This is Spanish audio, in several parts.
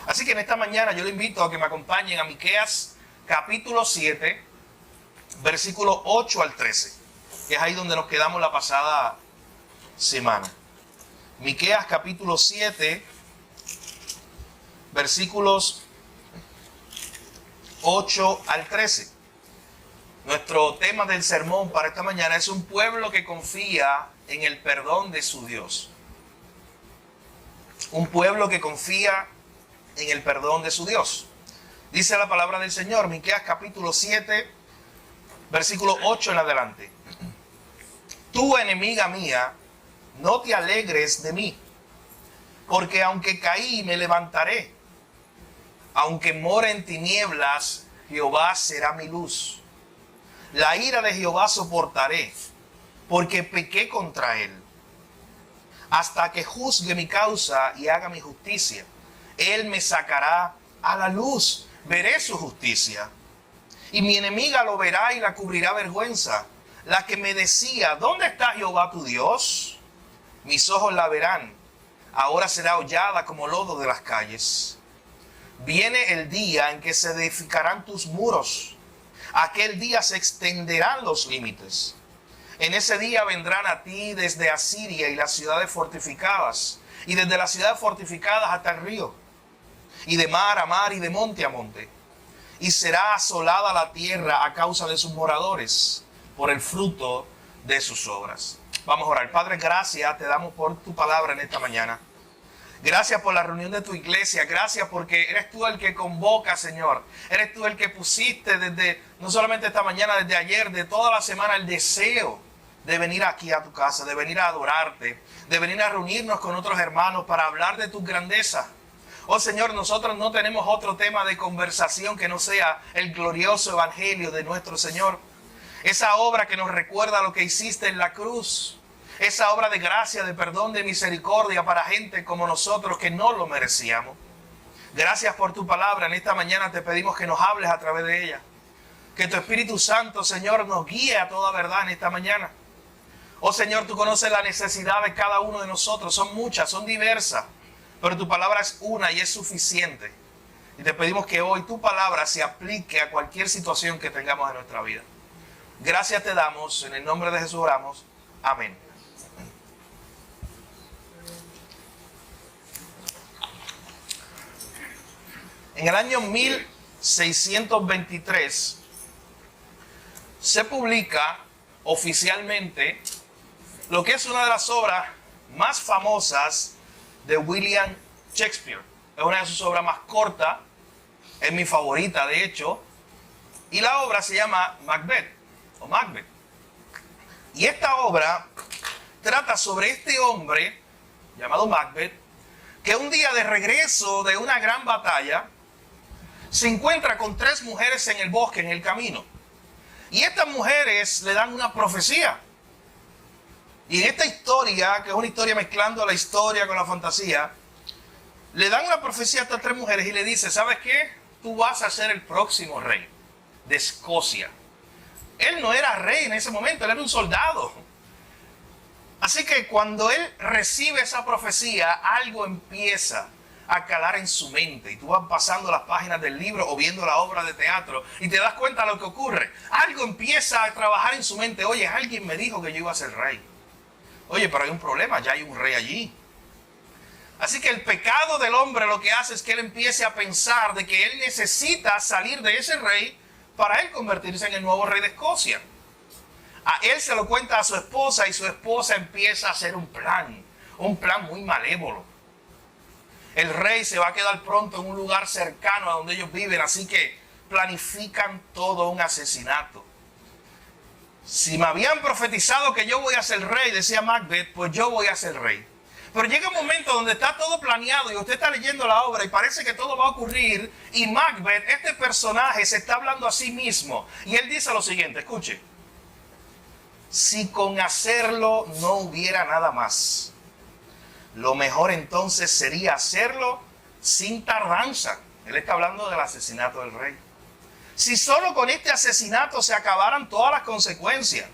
Así que en esta mañana yo le invito a que me acompañen a Miqueas capítulo 7, versículo 8 al 13, que es ahí donde nos quedamos la pasada semana. Miqueas capítulo 7, versículos 8 al 13. Nuestro tema del sermón para esta mañana es un pueblo que confía en el perdón de su Dios. Un pueblo que confía en el perdón de su Dios. Dice la palabra del Señor, Miqueas capítulo 7, versículo 8 en adelante. Tú, enemiga mía, no te alegres de mí, porque aunque caí, me levantaré. Aunque more en tinieblas, Jehová será mi luz. La ira de Jehová soportaré, porque pequé contra él. Hasta que juzgue mi causa y haga mi justicia. Él me sacará a la luz, veré su justicia. Y mi enemiga lo verá y la cubrirá vergüenza. La que me decía, ¿dónde está Jehová tu Dios? Mis ojos la verán. Ahora será hollada como lodo de las calles. Viene el día en que se edificarán tus muros. Aquel día se extenderán los límites. En ese día vendrán a ti desde Asiria y las ciudades fortificadas, y desde las ciudades fortificadas hasta el río, y de mar a mar y de monte a monte. Y será asolada la tierra a causa de sus moradores, por el fruto de sus obras. Vamos a orar. Padre, gracias te damos por tu palabra en esta mañana. Gracias por la reunión de tu iglesia. Gracias porque eres tú el que convoca, Señor. Eres tú el que pusiste desde, no solamente esta mañana, desde ayer, de toda la semana, el deseo de venir aquí a tu casa, de venir a adorarte, de venir a reunirnos con otros hermanos para hablar de tu grandeza. Oh Señor, nosotros no tenemos otro tema de conversación que no sea el glorioso evangelio de nuestro Señor. Esa obra que nos recuerda lo que hiciste en la cruz. Esa obra de gracia, de perdón, de misericordia para gente como nosotros que no lo merecíamos. Gracias por tu palabra. En esta mañana te pedimos que nos hables a través de ella. Que tu Espíritu Santo, Señor, nos guíe a toda verdad en esta mañana. Oh Señor, tú conoces la necesidad de cada uno de nosotros. Son muchas, son diversas. Pero tu palabra es una y es suficiente. Y te pedimos que hoy tu palabra se aplique a cualquier situación que tengamos en nuestra vida. Gracias te damos. En el nombre de Jesús oramos. Amén. En el año 1623 se publica oficialmente lo que es una de las obras más famosas de William Shakespeare. Es una de sus obras más cortas, es mi favorita de hecho, y la obra se llama Macbeth o Macbeth. Y esta obra trata sobre este hombre llamado Macbeth, que un día de regreso de una gran batalla se encuentra con 3 mujeres en el bosque, en el camino. Y estas mujeres le dan una profecía. Y en esta historia, que es una historia mezclando la historia con la fantasía, le dan una profecía a estas 3 mujeres y le dice, ¿sabes qué? Tú vas a ser el próximo rey de Escocia. Él no era rey en ese momento, él era un soldado. Así que cuando él recibe esa profecía, algo empieza a calar en su mente. Y tú vas pasando las páginas del libro o viendo la obra de teatro y te das cuenta de lo que ocurre. Algo empieza a trabajar en su mente. Oye, alguien me dijo que yo iba a ser rey. Oye, pero hay un problema, ya hay un rey allí. Así que el pecado del hombre lo que hace es que él empiece a pensar de que él necesita salir de ese rey para él convertirse en el nuevo rey de Escocia. A él se lo cuenta a su esposa y su esposa empieza a hacer un plan muy malévolo. El rey se va a quedar pronto en un lugar cercano a donde ellos viven, así que planifican todo un asesinato. Si me habían profetizado que yo voy a ser rey, decía Macbeth, pues yo voy a ser rey. Pero llega un momento donde está todo planeado y usted está leyendo la obra y parece que todo va a ocurrir y Macbeth, este personaje, se está hablando a sí mismo. Y él dice lo siguiente, escuche. Si con hacerlo no hubiera nada más, lo mejor entonces sería hacerlo sin tardanza. Él está hablando del asesinato del rey. Si solo con este asesinato se acabaran todas las consecuencias.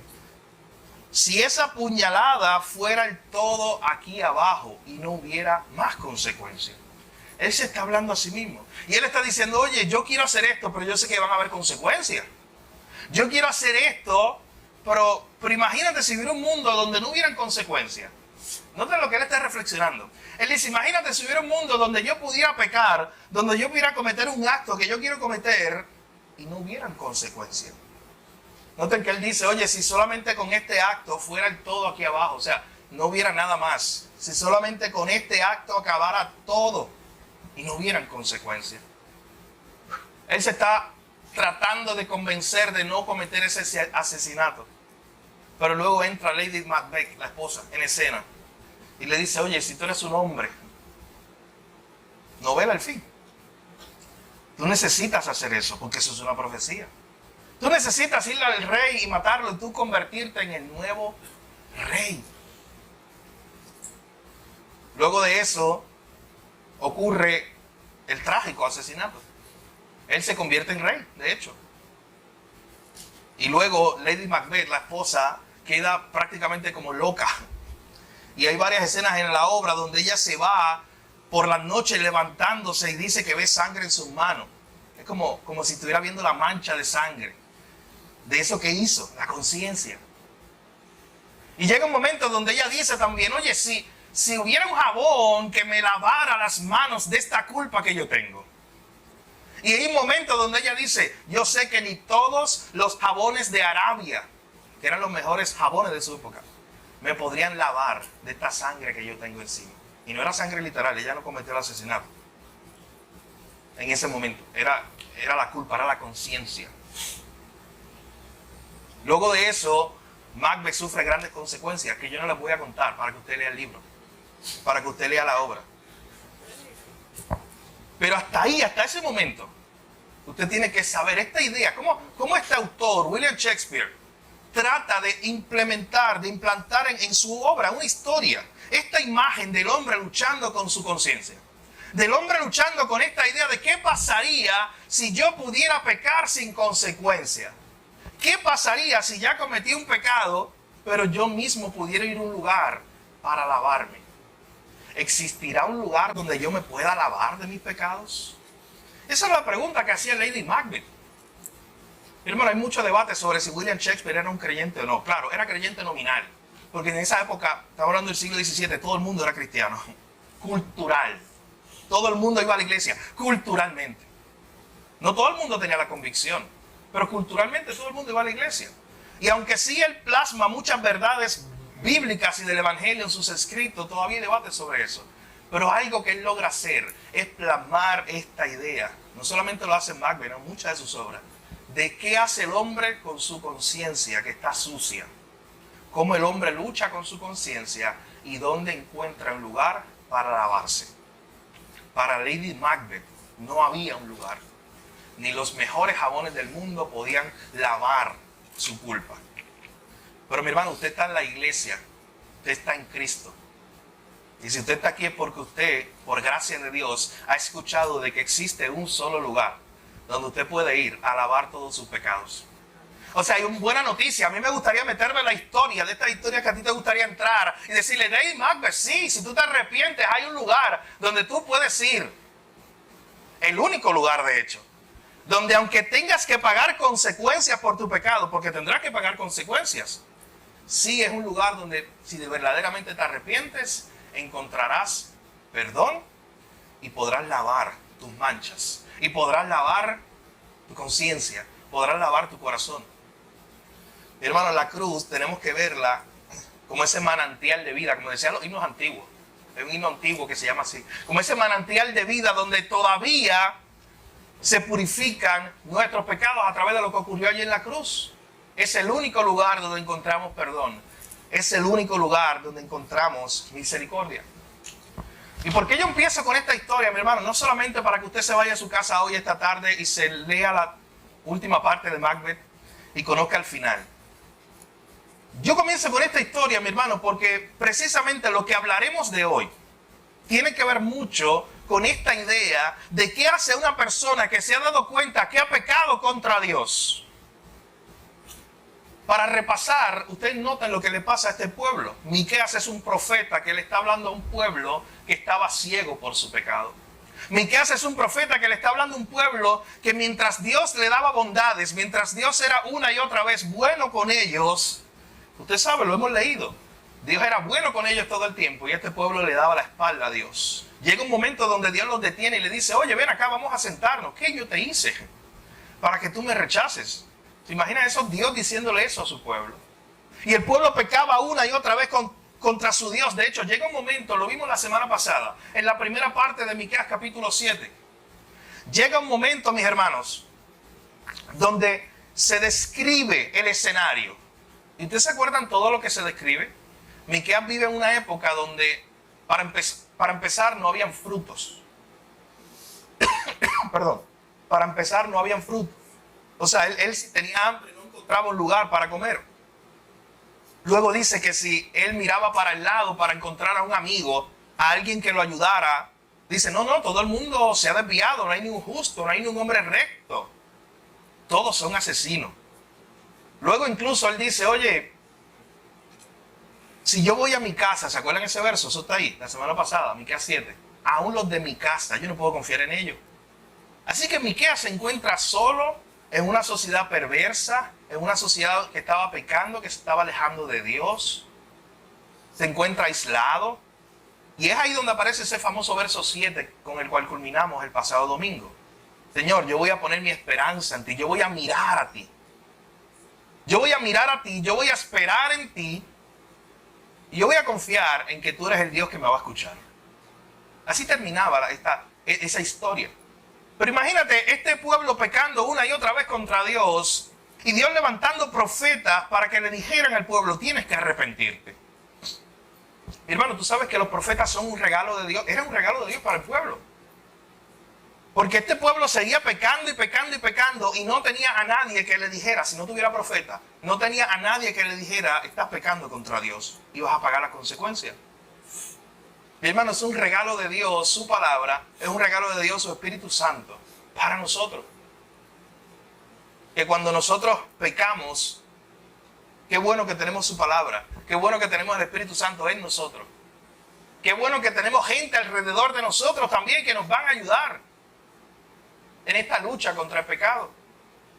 Si esa puñalada fuera el todo aquí abajo y no hubiera más consecuencias. Él se está hablando a sí mismo. Y él está diciendo, oye, yo quiero hacer esto, pero yo sé que van a haber consecuencias. Yo quiero hacer esto, pero imagínate si hubiera un mundo donde no hubieran consecuencias. Noten lo que él está reflexionando. Él dice, imagínate si hubiera un mundo donde yo pudiera pecar, donde yo pudiera cometer un acto que yo quiero cometer y no hubieran consecuencias. Noten que él dice, oye, si solamente con este acto fuera el todo aquí abajo, o sea, no hubiera nada más. Si solamente con este acto acabara todo y no hubieran consecuencias. Él se está tratando de convencer de no cometer ese asesinato. Pero luego entra Lady Macbeth, la esposa, en escena. Y le dice, oye, si tú eres un hombre, no vela el fin. Tú necesitas hacer eso, porque eso es una profecía. Tú necesitas ir al rey y matarlo y tú convertirte en el nuevo rey. Luego de eso ocurre el trágico asesinato. Él se convierte en rey, de hecho. Y luego Lady Macbeth, la esposa, queda prácticamente como loca. Y hay varias escenas en la obra donde ella se va por la noche levantándose y dice que ve sangre en sus manos. Es como si estuviera viendo la mancha de sangre de eso que hizo, la conciencia. Y llega un momento donde ella dice también, oye, si hubiera un jabón que me lavara las manos de esta culpa que yo tengo. Y hay un momento donde ella dice, yo sé que ni todos los jabones de Arabia, que eran los mejores jabones de su época, me podrían lavar de esta sangre que yo tengo encima. Y no era sangre literal, ella no cometió el asesinato. En ese momento, era la culpa, era la conciencia. Luego de eso, Macbeth sufre grandes consecuencias que yo no les voy a contar para que usted lea el libro, para que usted lea la obra. Pero hasta ahí, hasta ese momento, usted tiene que saber esta idea, cómo este autor, William Shakespeare, trata de implementar, de implantar en su obra una historia, esta imagen del hombre luchando con su conciencia, del hombre luchando con esta idea de qué pasaría si yo pudiera pecar sin consecuencia. ¿Qué pasaría si ya cometí un pecado, pero yo mismo pudiera ir a un lugar para lavarme? ¿Existirá un lugar donde yo me pueda lavar de mis pecados? Esa es la pregunta que hacía Lady Macbeth. Hermano, hay mucho debate sobre si William Shakespeare era un creyente o no. Claro, era creyente nominal, porque en esa época, estamos hablando del siglo XVII, todo el mundo era cristiano. Cultural. Todo el mundo iba a la iglesia, culturalmente. No todo el mundo tenía la convicción, pero culturalmente todo el mundo iba a la iglesia. Y aunque sí él plasma muchas verdades bíblicas y del evangelio en sus escritos, todavía hay debate sobre eso. Pero algo que él logra hacer es plasmar esta idea. No solamente lo hace Macbeth, en muchas de sus obras. De qué hace el hombre con su conciencia que está sucia. Cómo el hombre lucha con su conciencia y dónde encuentra un lugar para lavarse. Para Lady Macbeth no había un lugar. Ni los mejores jabones del mundo podían lavar su culpa. Pero mi hermano, usted está en la iglesia. Usted está en Cristo. Y si usted está aquí es porque usted, por gracia de Dios, ha escuchado de que existe un solo lugar donde usted puede ir a lavar todos sus pecados. O sea, hay una buena noticia. A mí me gustaría meterme en la historia, de esta historia que a ti te gustaría entrar y decirle, Lady Macbeth, sí, si tú te arrepientes, hay un lugar donde tú puedes ir. El único lugar, de hecho. Donde aunque tengas que pagar consecuencias por tu pecado, porque tendrás que pagar consecuencias, sí es un lugar donde si verdaderamente te arrepientes, encontrarás perdón y podrás lavar tus manchas. Y podrás lavar tu conciencia, podrás lavar tu corazón. Mi hermano, la cruz tenemos que verla como ese manantial de vida, como decían los himnos antiguos. Hay un himno antiguo que se llama así. Como ese manantial de vida donde todavía se purifican nuestros pecados a través de lo que ocurrió allí en la cruz. Es el único lugar donde encontramos perdón. Es el único lugar donde encontramos misericordia. ¿Y por qué yo empiezo con esta historia, mi hermano? No solamente para que usted se vaya a su casa hoy, esta tarde, y se lea la última parte de Macbeth y conozca el final. Yo comienzo con esta historia, mi hermano, porque precisamente lo que hablaremos de hoy tiene que ver mucho con esta idea de qué hace una persona que se ha dado cuenta que ha pecado contra Dios. Para repasar, ustedes noten lo que le pasa a este pueblo. Miqueas es un profeta que le está hablando a un pueblo que estaba ciego por su pecado. Miqueas es un profeta que le está hablando a un pueblo que mientras Dios le daba bondades, mientras Dios era una y otra vez bueno con ellos, usted sabe, lo hemos leído, Dios era bueno con ellos todo el tiempo y este pueblo le daba la espalda a Dios. Llega un momento donde Dios los detiene y le dice, oye, ven acá, vamos a sentarnos. ¿Qué yo te hice para que tú me rechaces? ¿Se imagina eso? Dios diciéndole eso a su pueblo. Y el pueblo pecaba una y otra vez contra su Dios. De hecho, llega un momento, lo vimos la semana pasada, en la primera parte de Miqueas capítulo 7. Llega un momento, mis hermanos, donde se describe el escenario. ¿Y ustedes se acuerdan todo lo que se describe? Miqueas vive en una época donde, para empezar, no habían frutos. Perdón. Para empezar, no habían frutos. O sea, él si tenía hambre, no encontraba un lugar para comer. Luego dice que si él miraba para el lado para encontrar a un amigo, a alguien que lo ayudara, dice, no, todo el mundo se ha desviado, no hay ni un justo, no hay ni un hombre recto. Todos son asesinos. Luego incluso él dice, oye, si yo voy a mi casa, ¿se acuerdan ese verso? Eso está ahí, la semana pasada, Miqueas 7. Aún los de mi casa, yo no puedo confiar en ellos. Así que Miqueas se encuentra solo en una sociedad perversa, en una sociedad que estaba pecando, que se estaba alejando de Dios. Se encuentra aislado. Y es ahí donde aparece ese famoso verso 7 con el cual culminamos el pasado domingo. Señor, yo voy a poner mi esperanza en ti, yo voy a mirar a ti. Yo voy a mirar a ti, yo voy a esperar en ti. Y yo voy a confiar en que tú eres el Dios que me va a escuchar. Así terminaba esa historia. Pero imagínate, este pueblo pecando una y otra vez contra Dios y Dios levantando profetas para que le dijeran al pueblo, tienes que arrepentirte. Mi hermano, tú sabes que los profetas son un regalo de Dios, era un regalo de Dios para el pueblo. Porque este pueblo seguía pecando y pecando y pecando y no tenía a nadie que le dijera, si no tuviera profeta, no tenía a nadie que le dijera, estás pecando contra Dios y vas a pagar las consecuencias. Mi hermano, es un regalo de Dios, su palabra, es un regalo de Dios, su Espíritu Santo, para nosotros. Que cuando nosotros pecamos, qué bueno que tenemos su palabra, qué bueno que tenemos el Espíritu Santo en nosotros. Qué bueno que tenemos gente alrededor de nosotros también que nos van a ayudar en esta lucha contra el pecado.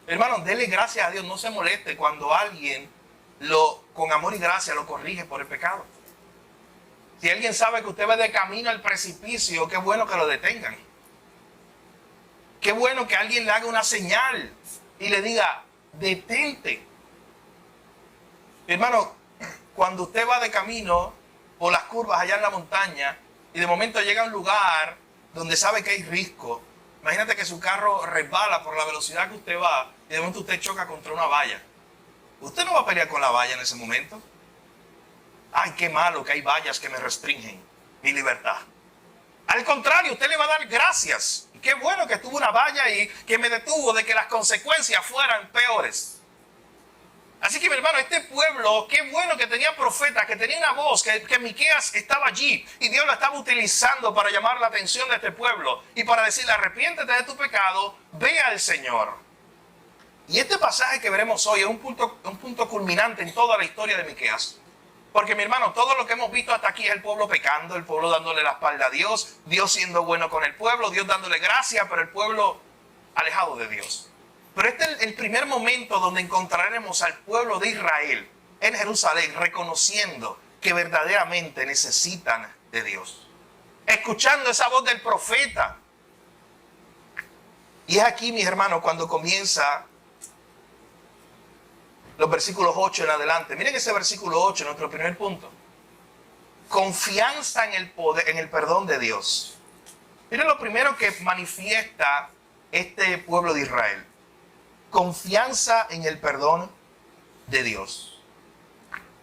Hermano, dele gracias a Dios, no se moleste cuando alguien con amor y gracia lo corrige por el pecado. Si alguien sabe que usted va de camino al precipicio, qué bueno que lo detengan. Qué bueno que alguien le haga una señal y le diga, detente. Hermano, cuando usted va de camino por las curvas allá en la montaña y de momento llega a un lugar donde sabe que hay risco, imagínate que su carro resbala por la velocidad que usted va y de momento usted choca contra una valla. Usted no va a pelear con la valla en ese momento. Ay, qué malo que hay vallas que me restringen mi libertad. Al contrario, usted le va a dar gracias. Y qué bueno que tuvo una valla y que me detuvo de que las consecuencias fueran peores. Así que mi hermano, este pueblo, qué bueno que tenía profetas, que tenía una voz, que Miqueas estaba allí y Dios lo estaba utilizando para llamar la atención de este pueblo y para decirle, arrepiéntete de tu pecado, ve al Señor. Y este pasaje que veremos hoy es un punto culminante en toda la historia de Miqueas. Porque mi hermano, todo lo que hemos visto hasta aquí es el pueblo pecando, el pueblo dándole la espalda a Dios, Dios siendo bueno con el pueblo, Dios dándole gracia, pero el pueblo alejado de Dios. Pero este es el primer momento donde encontraremos al pueblo de Israel en Jerusalén reconociendo que verdaderamente necesitan de Dios. Escuchando esa voz del profeta. Y es aquí, mis hermanos, cuando comienza los versículos 8 en adelante. Miren ese versículo 8, nuestro primer punto. Confianza en el poder, en el perdón de Dios. Miren lo primero que manifiesta este pueblo de Israel. Confianza en el perdón de Dios.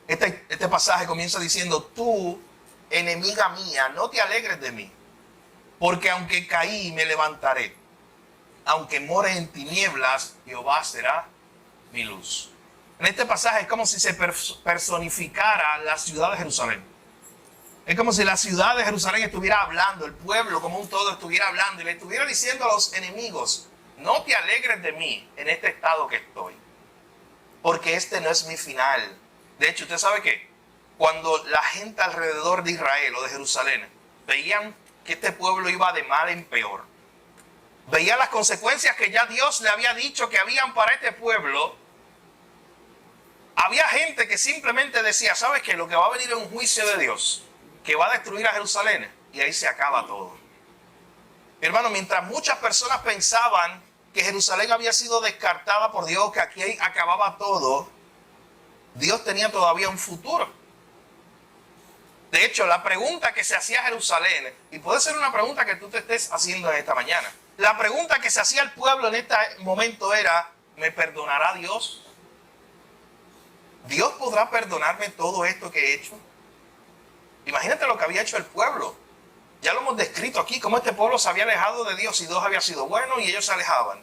Este pasaje comienza diciendo, tú, enemiga mía, no te alegres de mí, porque aunque caí, me levantaré. Aunque more en tinieblas, Jehová será mi luz. En este pasaje es como si se personificara la ciudad de Jerusalén. Es como si la ciudad de Jerusalén estuviera hablando, el pueblo como un todo estuviera hablando y le estuviera diciendo a los enemigos, no te alegres de mí en este estado que estoy, porque este no es mi final. De hecho, ¿usted sabe qué? Cuando la gente alrededor de Israel o de Jerusalén veían que este pueblo iba de mal en peor. Veía las consecuencias que ya Dios le había dicho que habían para este pueblo. Había gente que simplemente decía, ¿sabes qué? Lo que va a venir es un juicio de Dios, que va a destruir a Jerusalén, y ahí se acaba todo. Mi hermano, mientras muchas personas pensaban que Jerusalén había sido descartada por Dios, que aquí acababa todo, Dios tenía todavía un futuro. De hecho, la pregunta que se hacía Jerusalén, y puede ser una pregunta que tú te estés haciendo en esta mañana, la pregunta que se hacía el pueblo en este momento era, ¿me perdonará Dios? ¿Dios podrá perdonarme todo esto que he hecho? Imagínate lo que había hecho el pueblo. Ya lo hemos descrito aquí, cómo este pueblo se había alejado de Dios y Dios había sido bueno y ellos se alejaban.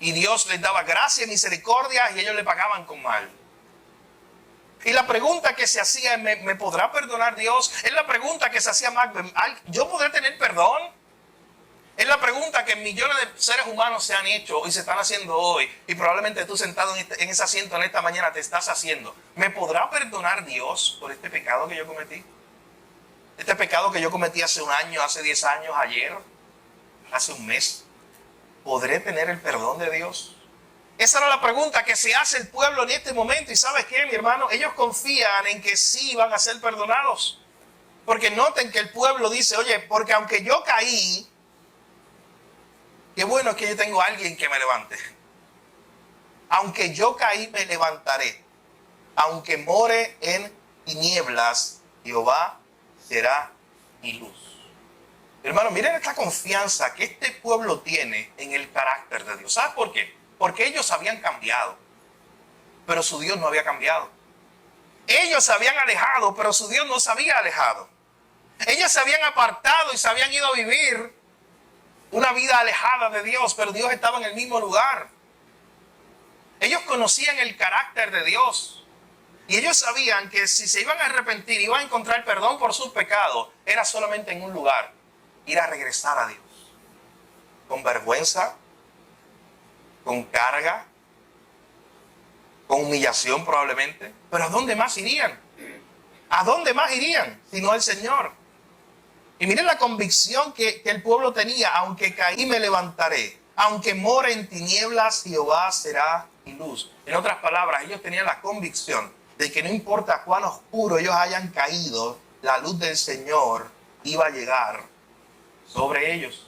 Y Dios les daba gracia y misericordia y ellos le pagaban con mal. Y la pregunta que se hacía es, ¿me podrá perdonar Dios? Es la pregunta que se hacía Macbeth, ¿yo podré tener perdón? Es la pregunta que millones de seres humanos se han hecho y se están haciendo hoy. Y probablemente tú sentado en ese asiento en esta mañana te estás haciendo. ¿Me podrá perdonar Dios por este pecado que yo cometí? Este pecado que yo cometí hace un año, hace 10 años, ayer, hace un mes. ¿Podré tener el perdón de Dios? Esa era la pregunta que se hace el pueblo en este momento. ¿Y sabes qué, mi hermano? Ellos confían en que sí van a ser perdonados. Porque noten que el pueblo dice, oye, porque aunque yo caí, qué bueno que yo tengo a alguien que me levante. Aunque yo caí, me levantaré. Aunque more en tinieblas, Jehová será mi luz. Hermano, miren esta confianza que este pueblo tiene en el carácter de Dios. ¿Sabes por qué? Porque ellos habían cambiado, pero su Dios no había cambiado. Ellos se habían alejado, pero su Dios no se había alejado. Ellos se habían apartado y se habían ido a vivir una vida alejada de Dios, pero Dios estaba en el mismo lugar. Ellos conocían el carácter de Dios. Y ellos sabían que si se iban a arrepentir, iban a encontrar perdón por sus pecados, era solamente en un lugar, ir a regresar a Dios. Con vergüenza, con carga, con humillación probablemente. Pero ¿a dónde más irían? ¿A dónde más irían? Sino al Señor. Y miren la convicción que el pueblo tenía, aunque caí me levantaré, aunque more en tinieblas, Jehová será mi luz. En otras palabras, ellos tenían la convicción de que no importa cuán oscuro ellos hayan caído, la luz del Señor iba a llegar sobre ellos.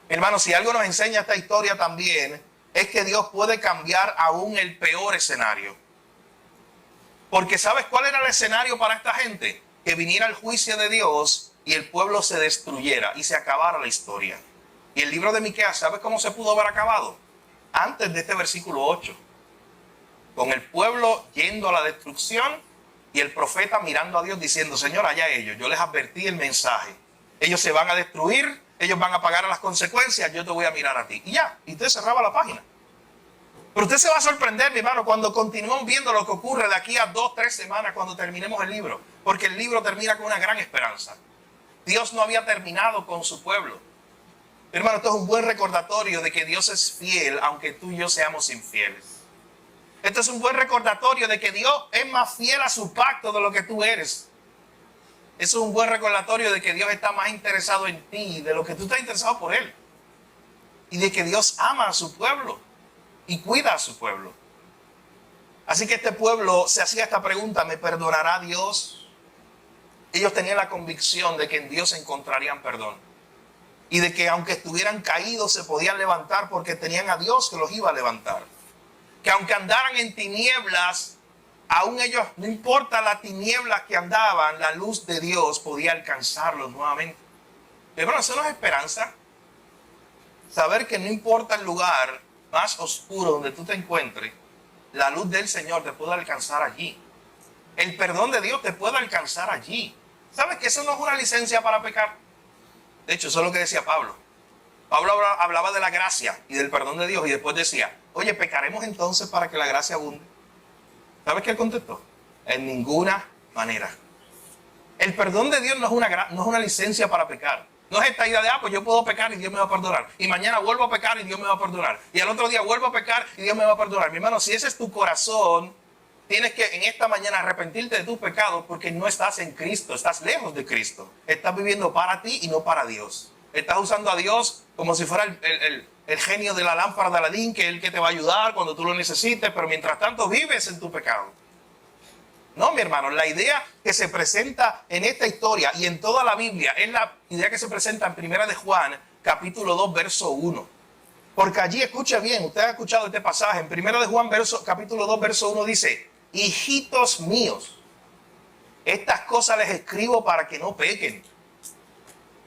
Hermanos, si algo nos enseña esta historia también, es que Dios puede cambiar aún el peor escenario. Porque ¿sabes cuál era el escenario para esta gente? Que viniera el juicio de Dios y el pueblo se destruyera y se acabara la historia. Y el libro de Miqueas, ¿sabes cómo se pudo haber acabado? Antes de este versículo 8. Con el pueblo yendo a la destrucción y el profeta mirando a Dios diciendo, Señor, allá ellos, yo les advertí el mensaje. Ellos se van a destruir, ellos van a pagar las consecuencias, yo te voy a mirar a ti. Y ya, y usted cerraba la página. Pero usted se va a sorprender, mi hermano, cuando continuemos viendo lo que ocurre de aquí a 2, 3 semanas, cuando terminemos el libro. Porque el libro termina con una gran esperanza. Dios no había terminado con su pueblo. Hermano, esto es un buen recordatorio de que Dios es fiel, aunque tú y yo seamos infieles. Esto es un buen recordatorio de que Dios es más fiel a su pacto de lo que tú eres. Eso es un buen recordatorio de que Dios está más interesado en ti de lo que tú estás interesado por Él. Y de que Dios ama a su pueblo y cuida a su pueblo. Así que este pueblo se hacía esta pregunta, ¿me perdonará Dios? Ellos tenían la convicción de que en Dios encontrarían perdón. Y de que aunque estuvieran caídos se podían levantar porque tenían a Dios que los iba a levantar. Que aunque andaran en tinieblas, aún ellos, no importa las tinieblas que andaban, la luz de Dios podía alcanzarlos nuevamente. Pero eso no es esperanza. Saber que no importa el lugar más oscuro donde tú te encuentres, la luz del Señor te puede alcanzar allí. El perdón de Dios te puede alcanzar allí. ¿Sabes que eso no es una licencia para pecar? De hecho, eso es lo que decía Pablo. Pablo hablaba de la gracia y del perdón de Dios y después decía, oye, ¿pecaremos entonces para que la gracia abunde? ¿Sabes qué él contestó? En ninguna manera. El perdón de Dios no es una licencia para pecar. No es esta idea de, pues yo puedo pecar y Dios me va a perdonar. Y mañana vuelvo a pecar y Dios me va a perdonar. Y al otro día vuelvo a pecar y Dios me va a perdonar. Mi hermano, si ese es tu corazón, tienes que en esta mañana arrepentirte de tus pecados porque no estás en Cristo, estás lejos de Cristo. Estás viviendo para ti y no para Dios. Estás usando a Dios como si fuera el genio de la lámpara de Aladín, que es el que te va a ayudar cuando tú lo necesites, pero mientras tanto vives en tu pecado. No, mi hermano, la idea que se presenta en esta historia y en toda la Biblia es la idea que se presenta en 1 de Juan, capítulo 2, verso 1. Porque allí, escuche bien, usted ha escuchado este pasaje, en 1 de Juan, capítulo 2, verso 1 dice: hijitos míos, estas cosas les escribo para que no pequen.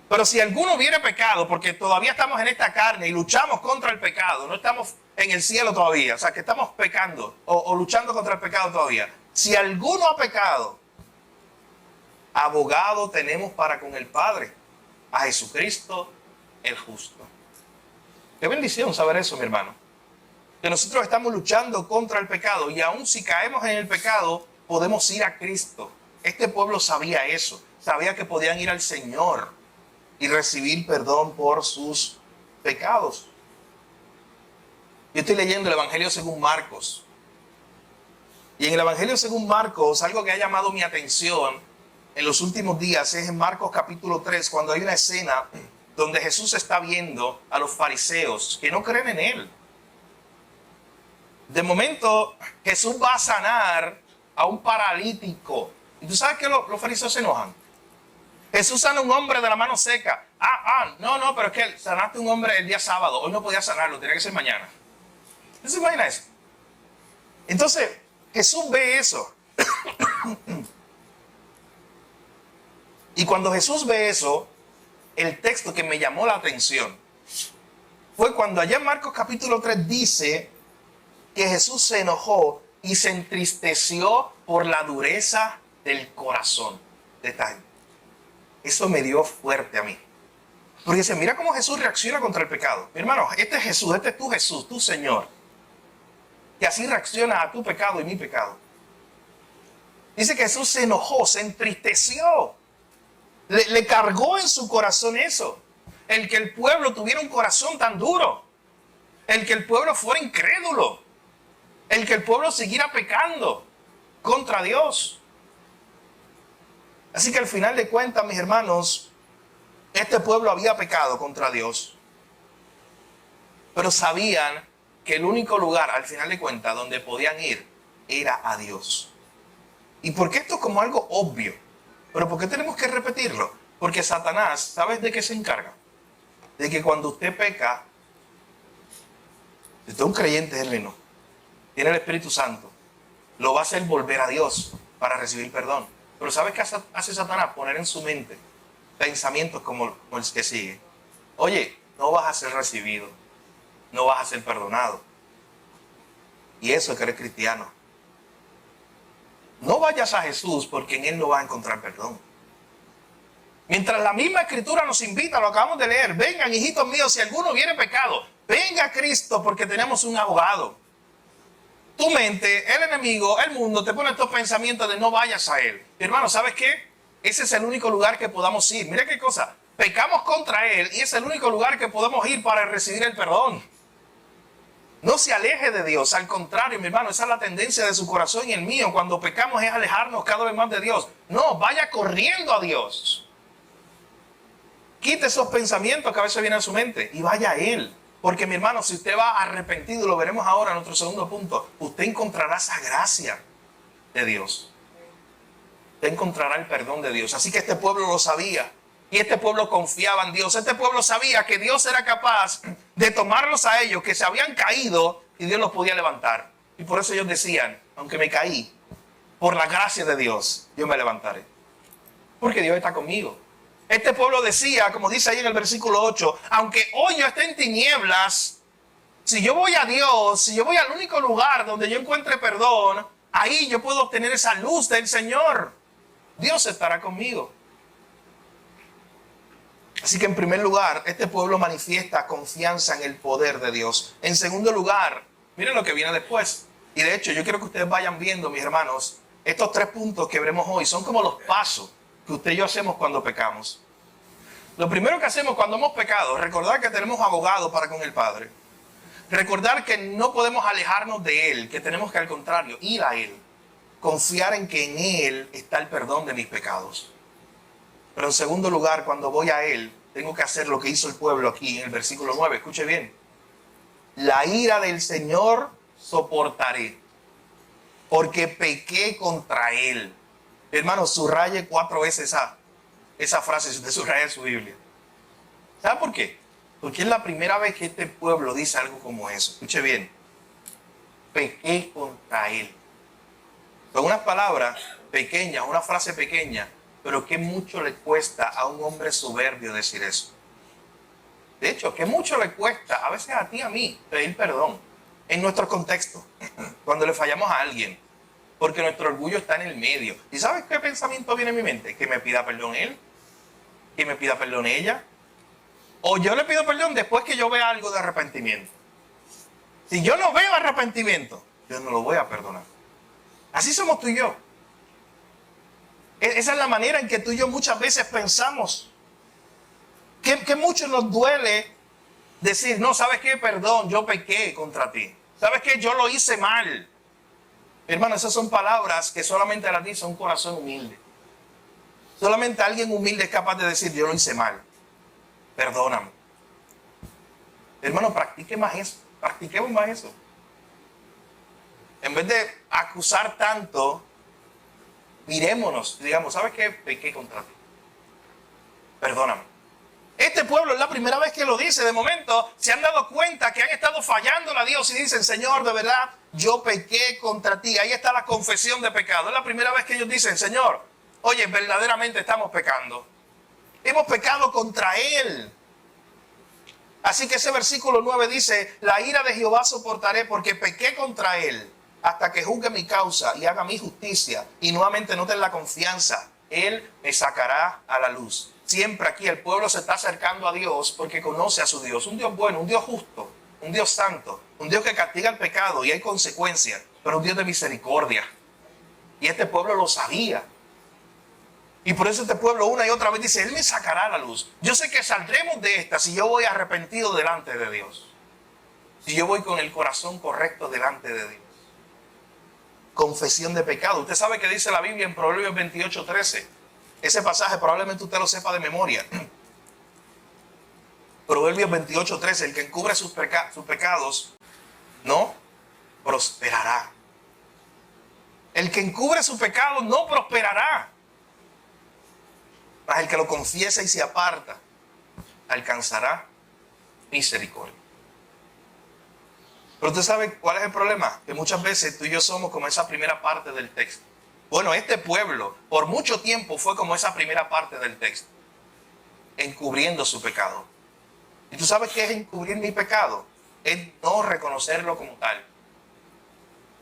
Pero si alguno hubiere pecado, porque todavía estamos en esta carne y luchamos contra el pecado, no estamos en el cielo todavía, o sea que estamos pecando o luchando contra el pecado todavía. Si alguno ha pecado, abogado tenemos para con el Padre, a Jesucristo el justo. Qué bendición saber eso, mi hermano. Que nosotros estamos luchando contra el pecado y aun si caemos en el pecado, podemos ir a Cristo. Este pueblo sabía eso, sabía que podían ir al Señor y recibir perdón por sus pecados. Yo estoy leyendo el Evangelio según Marcos. Y en el Evangelio según Marcos, algo que ha llamado mi atención en los últimos días es en Marcos capítulo 3, cuando hay una escena donde Jesús está viendo a los fariseos que no creen en Él. De momento, Jesús va a sanar a un paralítico. ¿Y tú sabes que los fariseos se enojan? Jesús sana a un hombre de la mano seca. No, pero es que sanaste a un hombre el día sábado. Hoy no podía sanarlo, tenía que ser mañana. ¿No se imagina eso? Entonces, Jesús ve eso. Y cuando Jesús ve eso, el texto que me llamó la atención fue cuando allá en Marcos capítulo 3 dice que Jesús se enojó y se entristeció por la dureza del corazón de esta gente. Eso me dio fuerte a mí. Porque dice, mira cómo Jesús reacciona contra el pecado. Mi hermano, este es Jesús, este es tu Jesús, tu Señor. Que así reacciona a tu pecado y mi pecado. Dice que Jesús se enojó, se entristeció. Le cargó en su corazón eso. El que el pueblo tuviera un corazón tan duro. El que el pueblo fuera incrédulo. El que el pueblo siguiera pecando contra Dios. Así que al final de cuentas, mis hermanos, este pueblo había pecado contra Dios. Pero sabían que el único lugar, al final de cuentas, donde podían ir, era a Dios. ¿Y por qué esto es como algo obvio? ¿Pero por qué tenemos que repetirlo? Porque Satanás, ¿sabes de qué se encarga? De que cuando usted peca, si usted es un creyente genuino, tiene el Espíritu Santo, lo va a hacer volver a Dios para recibir perdón. Pero ¿sabes qué hace Satanás? Poner en su mente pensamientos como el que sigue. Oye, no vas a ser recibido, no vas a ser perdonado. Y eso es que eres cristiano. No vayas a Jesús porque en Él no vas a encontrar perdón. Mientras la misma Escritura nos invita, lo acabamos de leer, vengan hijitos míos, si alguno hubiere pecado, venga a Cristo porque tenemos un abogado. Tu mente, el enemigo, el mundo te pone estos pensamientos de no vayas a Él. Hermano, ¿sabes qué? Ese es el único lugar que podamos ir. Mira qué cosa, pecamos contra Él y es el único lugar que podemos ir para recibir el perdón. No se aleje de Dios, al contrario, mi hermano, esa es la tendencia de su corazón y el mío. Cuando pecamos es alejarnos cada vez más de Dios. No, vaya corriendo a Dios. Quite esos pensamientos que a veces vienen a su mente y vaya a Él. Porque mi hermano, si usted va arrepentido, lo veremos ahora en nuestro segundo punto, usted encontrará esa gracia de Dios. Usted encontrará el perdón de Dios. Así que este pueblo lo sabía. Y este pueblo confiaba en Dios. Este pueblo sabía que Dios era capaz de tomarlos a ellos, que se habían caído, y Dios los podía levantar. Y por eso ellos decían, aunque me caí, por la gracia de Dios, yo me levantaré. Porque Dios está conmigo. Este pueblo decía, como dice ahí en el versículo 8, aunque hoy yo esté en tinieblas, si yo voy a Dios, si yo voy al único lugar donde yo encuentre perdón, ahí yo puedo obtener esa luz del Señor. Dios estará conmigo. Así que en primer lugar, este pueblo manifiesta confianza en el poder de Dios. En segundo lugar, miren lo que viene después. Y de hecho, yo quiero que ustedes vayan viendo, mis hermanos, estos 3 puntos que veremos hoy son como los pasos que usted y yo hacemos cuando pecamos. Lo primero que hacemos cuando hemos pecado, recordar que tenemos abogado para con el Padre. Recordar que no podemos alejarnos de Él, que tenemos que al contrario, ir a Él. confiar en que en Él está el perdón de mis pecados. Pero en segundo lugar, cuando voy a Él, tengo que hacer lo que hizo el pueblo aquí en el versículo 9. Escuche bien. La ira del Señor soportaré, porque pequé contra Él. Hermano, subraye 4 veces esa frase si usted subraya en su Biblia. ¿Sabe por qué? Porque es la primera vez que este pueblo dice algo como eso. Escuche bien. Pequé contra Él. Son unas palabras pequeñas, una frase pequeña, pero que mucho le cuesta a un hombre soberbio decir eso. De hecho, que mucho le cuesta, a veces a ti y a mí, pedir perdón en nuestro contexto, cuando le fallamos a alguien, porque nuestro orgullo está en el medio. ¿Y sabes qué pensamiento viene en mi mente? Que me pida perdón él, que me pida perdón ella, o yo le pido perdón después que yo vea algo de arrepentimiento. Si yo no veo arrepentimiento, yo no lo voy a perdonar. Así somos tú y yo. Esa es la manera en que tú y yo muchas veces pensamos. Que mucho nos duele decir, no, ¿sabes qué? Perdón, yo pequé contra ti. ¿Sabes qué? Yo lo hice mal. Hermano, esas son palabras que solamente las dice un corazón humilde. Solamente alguien humilde es capaz de decir, yo lo hice mal. Perdóname. Hermano, practiquemos más eso. En vez de acusar tanto, mirémonos, digamos, ¿sabes qué? Pequé contra ti. Perdóname. Este pueblo es la primera vez que lo dice. De momento se han dado cuenta que han estado fallando a Dios y dicen, Señor, de verdad, yo pequé contra ti. Ahí está la confesión de pecado. Es la primera vez que ellos dicen, Señor, oye, verdaderamente estamos pecando. Hemos pecado contra Él. Así que ese versículo 9 dice, la ira de Jehová soportaré porque pequé contra Él hasta que juzgue mi causa y haga mi justicia. Y nuevamente noten la confianza. Él me sacará a la luz. Siempre aquí el pueblo se está acercando a Dios porque conoce a su Dios. Un Dios bueno, un Dios justo, un Dios santo, un Dios que castiga el pecado y hay consecuencias, pero un Dios de misericordia. Y este pueblo lo sabía. Y por eso este pueblo una y otra vez dice, Él me sacará a la luz. Yo sé que saldremos de esta si yo voy arrepentido delante de Dios. Si yo voy con el corazón correcto delante de Dios. Confesión de pecado. Usted sabe que dice la Biblia en Proverbios 28:13. Ese pasaje probablemente usted lo sepa de memoria. Proverbios 28:13. El que encubre sus pecados no prosperará. El que encubre su pecado no prosperará. Mas el que lo confiesa y se aparta alcanzará misericordia. Pero usted sabe cuál es el problema, que muchas veces tú y yo somos como esa primera parte del texto. Bueno, este pueblo por mucho tiempo fue como esa primera parte del texto, encubriendo su pecado. ¿Y tú sabes qué es encubrir mi pecado? Es no reconocerlo como tal.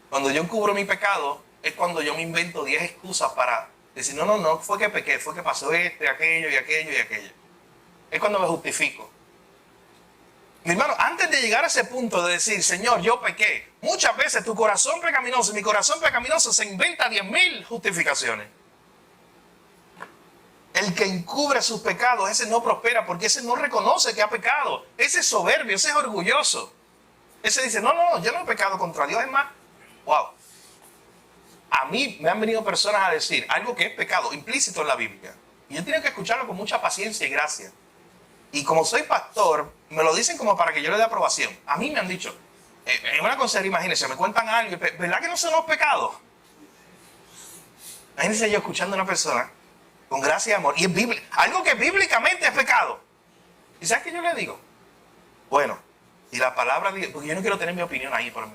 Cuando yo encubro mi pecado, es cuando yo me invento 10 excusas para decir, no fue que pequé, fue que pasó aquello y aquello y aquello. Es cuando me justifico. Mi hermano, antes de llegar a ese punto de decir, Señor, yo pequé, muchas veces tu corazón pecaminoso, mi corazón pecaminoso se inventa 10,000 justificaciones. El que encubre sus pecados, ese no prospera porque ese no reconoce que ha pecado. Ese es soberbio, ese es orgulloso. Ese dice, no, yo no he pecado contra Dios. Es más, wow. A mí me han venido personas a decir algo que es pecado, implícito en la Biblia. Y yo tengo que escucharlo con mucha paciencia y gracia. Y como soy pastor, me lo dicen como para que yo le dé aprobación. A mí me han dicho, en una consejería, imagínense, me cuentan algo, ¿verdad que no son los pecados? Imagínense yo escuchando a una persona con gracia y amor, y es algo que bíblicamente es pecado. ¿Y sabes qué yo le digo? Bueno, si la palabra dice, porque yo no quiero tener mi opinión ahí por mí.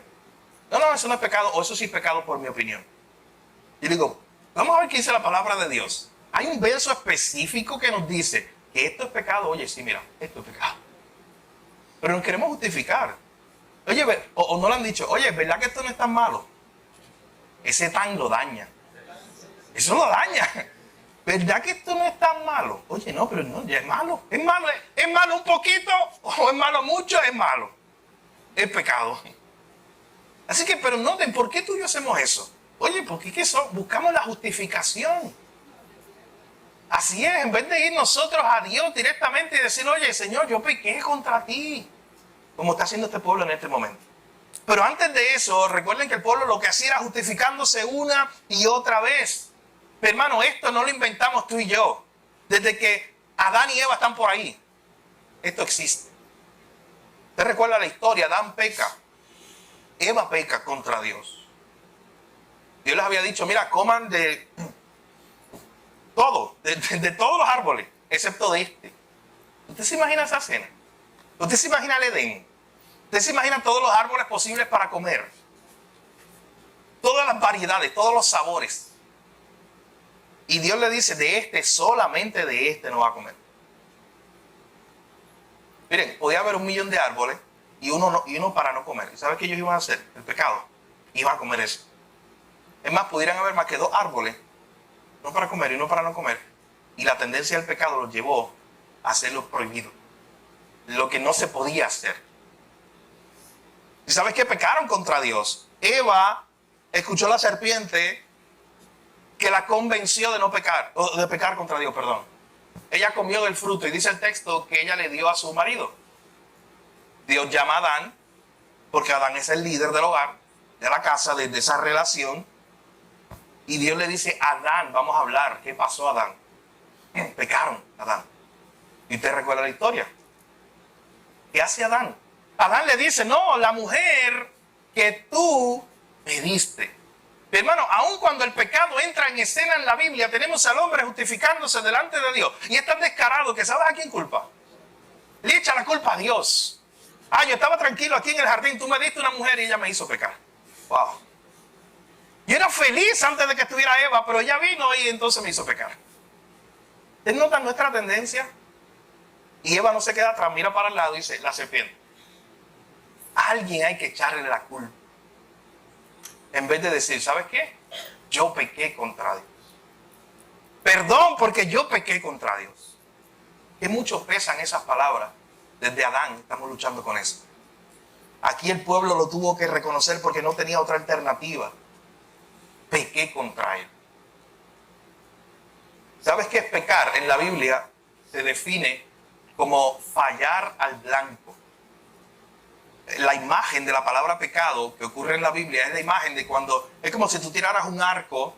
No, eso no es pecado, o eso sí es pecado por mi opinión. Y digo, vamos a ver qué dice la palabra de Dios. Hay un verso específico que nos dice que esto es pecado. Oye, sí, mira, esto es pecado. Pero nos queremos justificar. Oye, o no le han dicho, oye, ¿verdad que esto no es tan malo? Ese tan lo daña. Eso lo daña. ¿Verdad que esto no es tan malo? Oye, no, pero no, ya es malo. Es malo un poquito, o es malo mucho, es malo. Es pecado. Así que, pero noten, ¿por qué tú y yo hacemos eso? Oye, porque ¿qué son? Buscamos la justificación. Así es, en vez de ir nosotros a Dios directamente y decir, oye, Señor, yo pequé contra ti. Como está haciendo este pueblo en este momento. Pero antes de eso, recuerden que el pueblo lo que hacía era justificándose una y otra vez. Pero hermano, esto no lo inventamos tú y yo. Desde que Adán y Eva están por ahí, esto existe. Usted recuerda la historia, Adán peca, Eva peca contra Dios. Dios les había dicho, mira, coman de todo, de todos los árboles, excepto de este. ¿Usted se imagina esa escena? ¿Usted se imagina el Edén? ¿Usted se imagina todos los árboles posibles para comer? Todas las variedades, todos los sabores. Y Dios le dice, de este, solamente de este no va a comer. Miren, podía haber 1.000.000 de árboles y uno para no comer. ¿Y sabes qué ellos iban a hacer? El pecado. Iban a comer eso. Es más, pudieran haber más que 2 árboles, uno para comer y uno para no comer. Y la tendencia del pecado los llevó a hacer lo prohibido. Lo que no se podía hacer. ¿Y sabes qué? Pecaron contra Dios. Eva escuchó a la serpiente que la convenció de no pecar, o de pecar contra Dios, perdón. Ella comió del fruto y dice el texto que ella le dio a su marido. Dios llama a Adán, porque Adán es el líder del hogar, de la casa, de esa relación. Y Dios le dice, Adán, vamos a hablar. ¿Qué pasó, Adán? Pecaron, Adán. ¿Y usted recuerda la historia? ¿Qué hace Adán? Adán le dice, no, la mujer que tú me diste. Hermano, aun cuando el pecado entra en escena en la Biblia, tenemos al hombre justificándose delante de Dios. Y es tan descarado que ¿sabes a quién culpa? Le echa la culpa a Dios. Ah, yo estaba tranquilo aquí en el jardín, tú me diste una mujer y ella me hizo pecar. Wow. Yo era feliz antes de que estuviera Eva, pero ella vino y entonces me hizo pecar. ¿Ustedes notan nuestra tendencia? Y Eva no se queda atrás, mira para el lado y dice, la serpiente. A alguien hay que echarle la culpa. En vez de decir, ¿sabes qué? Yo pequé contra Dios. Perdón porque yo pequé contra Dios. Que mucho pesan esas palabras. Desde Adán estamos luchando con eso. Aquí el pueblo lo tuvo que reconocer porque no tenía otra alternativa. Pequé contra él. ¿Sabes qué es pecar? En la Biblia se define como fallar al blanco. La imagen de la palabra pecado que ocurre en la Biblia es la imagen de cuando, es como si tú tiraras un arco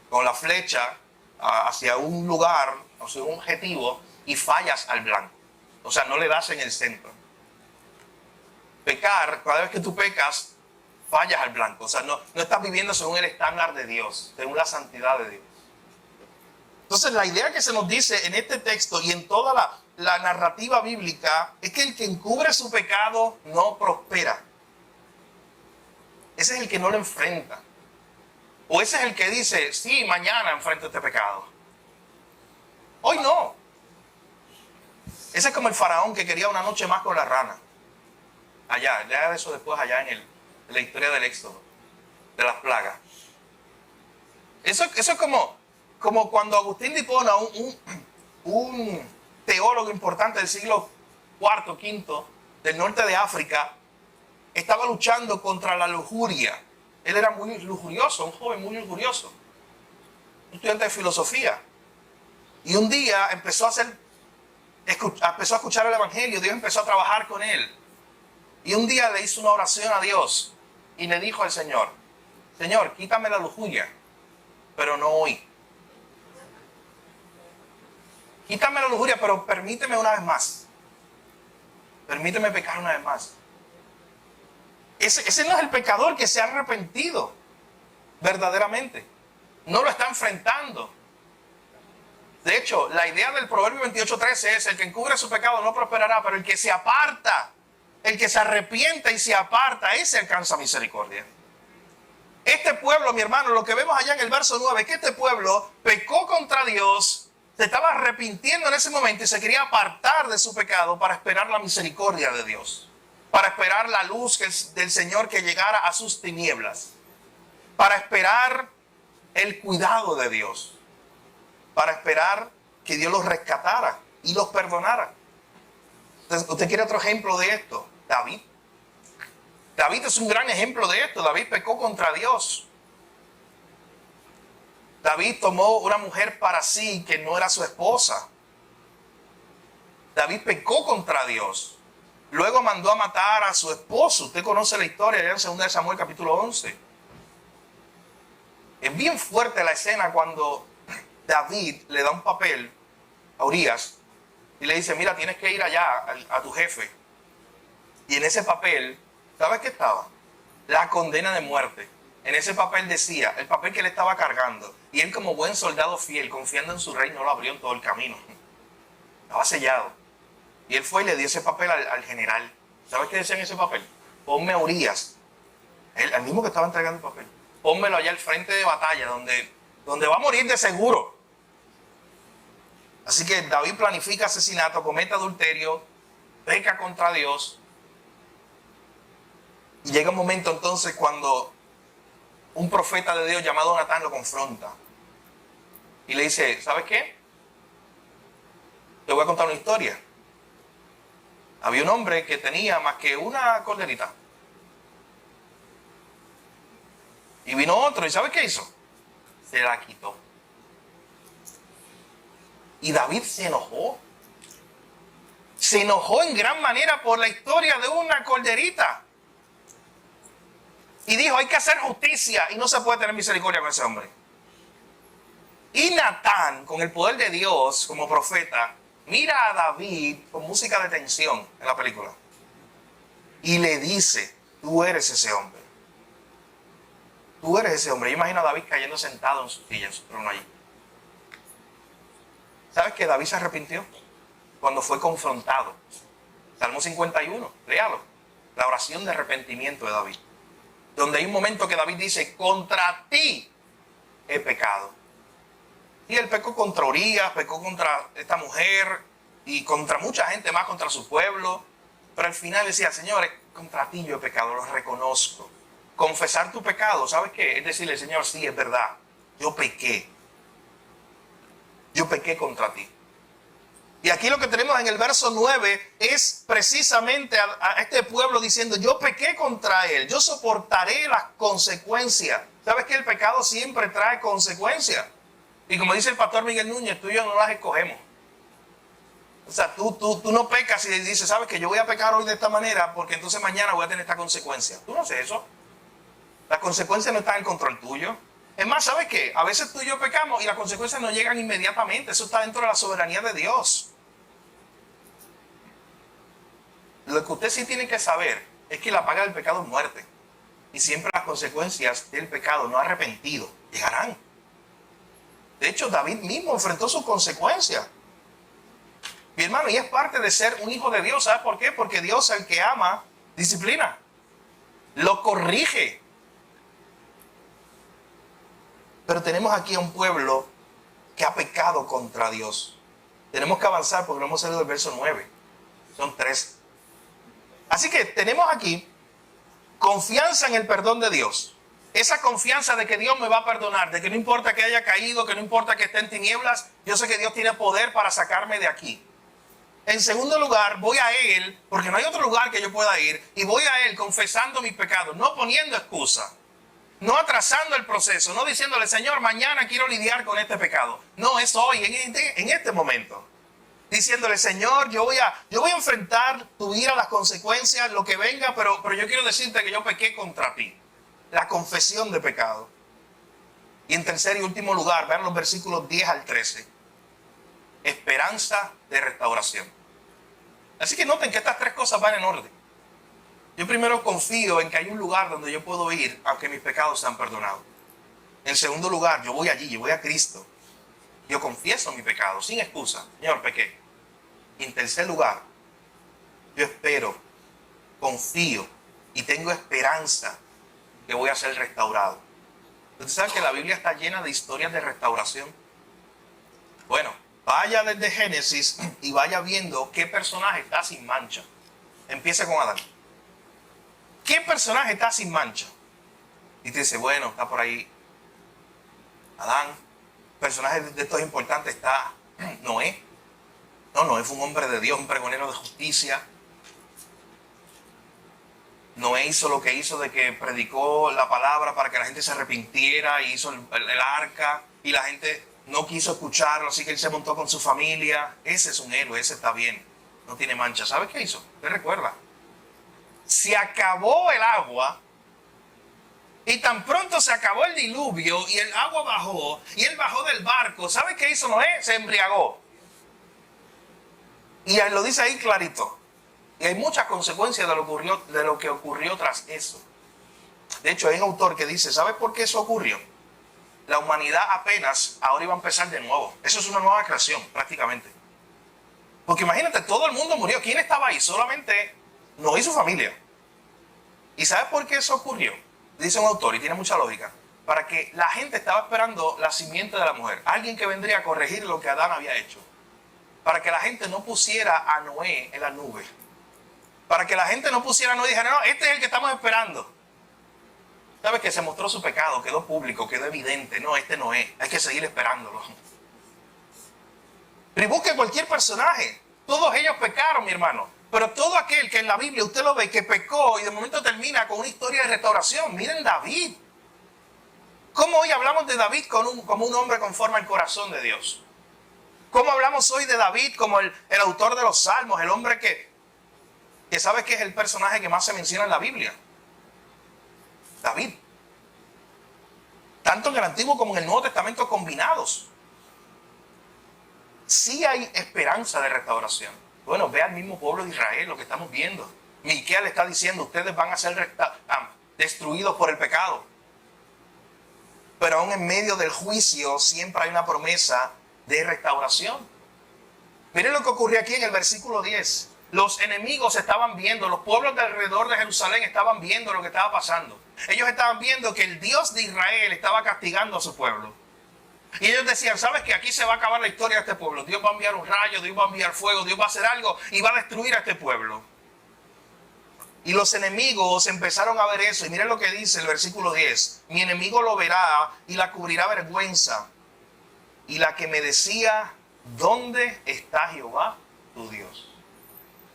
con la flecha hacia un lugar, hacia un objetivo y fallas al blanco. O sea, no le das en el centro. Pecar, cada vez que tú pecas, fallas al blanco. O sea, no estás viviendo según el estándar de Dios, según la santidad de Dios. Entonces, la idea que se nos dice en este texto y en toda la narrativa bíblica es que el que encubre su pecado no prospera. Ese es el que no lo enfrenta. O ese es el que dice, sí, mañana enfrento este pecado. Hoy no. Ese es como el faraón que quería una noche más con la rana. Allá, lea de eso después allá en la historia del Éxodo, de las plagas. Eso es como cuando Agustín de Hipona, un teólogo importante del siglo IV, V, del norte de África, estaba luchando contra la lujuria. Él era muy lujurioso, un joven muy lujurioso, un estudiante de filosofía. Y un día empezó a escuchar el Evangelio, Dios empezó a trabajar con él. Y un día le hizo una oración a Dios y le dijo al Señor, Señor, quítame la lujuria, pero no hoy. Quítame la lujuria, pero permíteme una vez más. Permíteme pecar una vez más. Ese no es el pecador que se ha arrepentido verdaderamente. No lo está enfrentando. De hecho, la idea del Proverbio 28:13 es: el que encubre su pecado no prosperará, pero el que se aparta, el que se arrepienta y se aparta, ese alcanza misericordia. Este pueblo, mi hermano, lo que vemos allá en el verso 9, es que este pueblo pecó contra Dios, se estaba arrepintiendo en ese momento y se quería apartar de su pecado para esperar la misericordia de Dios, para esperar la luz del Señor que llegara a sus tinieblas, para esperar el cuidado de Dios, para esperar que Dios los rescatara y los perdonara. Entonces, ¿usted quiere otro ejemplo de esto? David. David es un gran ejemplo de esto. David pecó contra Dios. David tomó una mujer para sí que no era su esposa. David pecó contra Dios. Luego mandó a matar a su esposo. Usted conoce la historia en 2 de Samuel capítulo 11. Es bien fuerte la escena cuando David le da un papel a Urías y le dice, mira, tienes que ir allá a tu jefe. Y en ese papel, ¿sabes qué estaba? La condena de muerte. En ese papel decía, el papel que él estaba cargando. Y él como buen soldado fiel, confiando en su rey, no lo abrió en todo el camino. Estaba sellado. Y él fue y le dio ese papel al general. ¿Sabes qué decía en ese papel? Ponme a Urías, el mismo que estaba entregando el papel. Pónmelo allá al frente de batalla, donde va a morir de seguro. Así que David planifica asesinato, comete adulterio, peca contra Dios. Y llega un momento entonces cuando un profeta de Dios llamado Natán lo confronta. Y le dice, ¿sabes qué? Te voy a contar una historia. Había un hombre que tenía más que una corderita. Y vino otro, ¿y ¿sabes qué hizo? Se la quitó. Y David se enojó. Se enojó en gran manera por la historia de una corderita. Y dijo, hay que hacer justicia y no se puede tener misericordia con ese hombre. Y Natán, con el poder de Dios como profeta, mira a David con música de tensión en la película. Y le dice, tú eres ese hombre. Tú eres ese hombre. Yo imagino a David cayendo sentado en su silla, en su trono allí. ¿Sabes que David se arrepintió? Cuando fue confrontado. Salmo 51, léalo. La oración de arrepentimiento de David. Donde hay un momento que David dice, contra ti he pecado. Y él pecó contra Urías, pecó contra esta mujer y contra mucha gente más, contra su pueblo. Pero al final decía, Señor, contra ti yo he pecado, lo reconozco. Confesar tu pecado, ¿sabes qué? Es decirle, Señor, sí, es verdad, yo pequé. Yo pequé contra ti. Y aquí lo que tenemos en el verso 9 es precisamente a este pueblo diciendo, yo pequé contra él, yo soportaré las consecuencias. ¿Sabes que el pecado siempre trae consecuencias? Y como dice el pastor Miguel Núñez, tú y yo no las escogemos. O sea, tú no pecas y dices, ¿sabes que yo voy a pecar hoy de esta manera porque entonces mañana voy a tener esta consecuencia? Tú no haces eso. Las consecuencias no están en control tuyo. Es más, ¿sabes qué? A veces tú y yo pecamos y las consecuencias no llegan inmediatamente. Eso está dentro de la soberanía de Dios. Lo que usted sí tiene que saber es que la paga del pecado es muerte. Y siempre las consecuencias del pecado no arrepentido llegarán. De hecho, David mismo enfrentó sus consecuencias. Mi hermano, y es parte de ser un hijo de Dios. ¿Sabes por qué? Porque Dios, al que ama, disciplina. Lo corrige. Pero tenemos aquí a un pueblo que ha pecado contra Dios. Tenemos que avanzar porque no hemos salido del verso 9. Son 3. Así que tenemos aquí confianza en el perdón de Dios. Esa confianza de que Dios me va a perdonar, de que no importa que haya caído, que no importa que esté en tinieblas, yo sé que Dios tiene poder para sacarme de aquí. En segundo lugar, voy a Él, porque no hay otro lugar que yo pueda ir, y voy a Él confesando mis pecados, no poniendo excusa, no atrasando el proceso, no diciéndole, Señor, mañana quiero lidiar con este pecado. No, es hoy, en este momento. Diciéndole, Señor, yo voy a enfrentar tu ira, las consecuencias, lo que venga, pero yo quiero decirte que yo pequé contra ti. La confesión de pecado. Y en tercer y último lugar, vean los versículos 10 al 13. Esperanza de restauración. Así que noten que estas 3 cosas van en orden. Yo primero confío en que hay un lugar donde yo puedo ir, aunque mis pecados sean perdonados. En segundo lugar, yo voy allí, yo voy a Cristo. Yo confieso mi pecado, sin excusa. Señor, pequé. Y en tercer lugar, yo espero, confío y tengo esperanza que voy a ser restaurado. ¿Usted sabe que la Biblia está llena de historias de restauración? Bueno, vaya desde Génesis y vaya viendo qué personaje está sin mancha. Empieza con Adán. ¿Qué personaje está sin mancha? Y te dice, bueno, está por ahí Adán. Personaje de estos importantes está Noé. No, Noé fue un hombre de Dios, un pregonero de justicia. Noé hizo lo que hizo de que predicó la palabra para que la gente se arrepintiera y hizo el arca y la gente no quiso escucharlo, así que él se montó con su familia. Ese es un héroe, ese está bien, no tiene mancha. ¿Sabe qué hizo? ¿Usted recuerda? se acabó el agua. Y tan pronto se acabó el diluvio y el agua bajó, y él bajó del barco. ¿Sabe qué hizo Noé? Se embriagó. Y lo dice ahí clarito. Y hay muchas consecuencias de lo que ocurrió tras eso. De hecho, hay un autor que dice, ¿sabe por qué eso ocurrió? La humanidad apenas ahora iba a empezar de nuevo. Eso es una nueva creación, prácticamente. Porque imagínate, todo el mundo murió. ¿Quién estaba ahí? Solamente Noé y su familia. ¿Y sabe por qué eso ocurrió? Dice un autor, y tiene mucha lógica. Para que la gente estaba esperando la simiente de la mujer. Alguien que vendría a corregir lo que Adán había hecho. Para que la gente no pusiera a Noé en la nube. Para que la gente no pusiera a Noé y dijera, no, este es el que estamos esperando. ¿Sabes? Que se mostró su pecado, quedó público, quedó evidente. No, este no es. Hay que seguir esperándolo. Pero busque cualquier personaje. Todos ellos pecaron, mi hermano. Pero todo aquel que en la Biblia usted lo ve que pecó y de momento termina con una historia de restauración. Miren David. ¿Cómo hoy hablamos de David como un hombre conforme al corazón de Dios? ¿Cómo hablamos hoy de David como el autor de los salmos? El hombre que sabe que es el personaje que más se menciona en la Biblia. David. Tanto en el Antiguo como en el Nuevo Testamento combinados. Sí hay esperanza de restauración. Bueno, ve al mismo pueblo de Israel lo que estamos viendo. Miqueas le está diciendo, ustedes van a ser destruidos por el pecado. Pero aún en medio del juicio siempre hay una promesa de restauración. Miren lo que ocurrió aquí en el versículo 10. Los enemigos estaban viendo, los pueblos de alrededor de Jerusalén estaban viendo lo que estaba pasando. Ellos estaban viendo que el Dios de Israel estaba castigando a su pueblo. Y ellos decían, ¿sabes qué? Aquí se va a acabar la historia de este pueblo. Dios va a enviar un rayo, Dios va a enviar fuego, Dios va a hacer algo y va a destruir a este pueblo. Y los enemigos empezaron a ver eso. Y miren lo que dice el versículo 10. Mi enemigo lo verá y la cubrirá vergüenza. Y la que me decía, ¿dónde está Jehová tu Dios?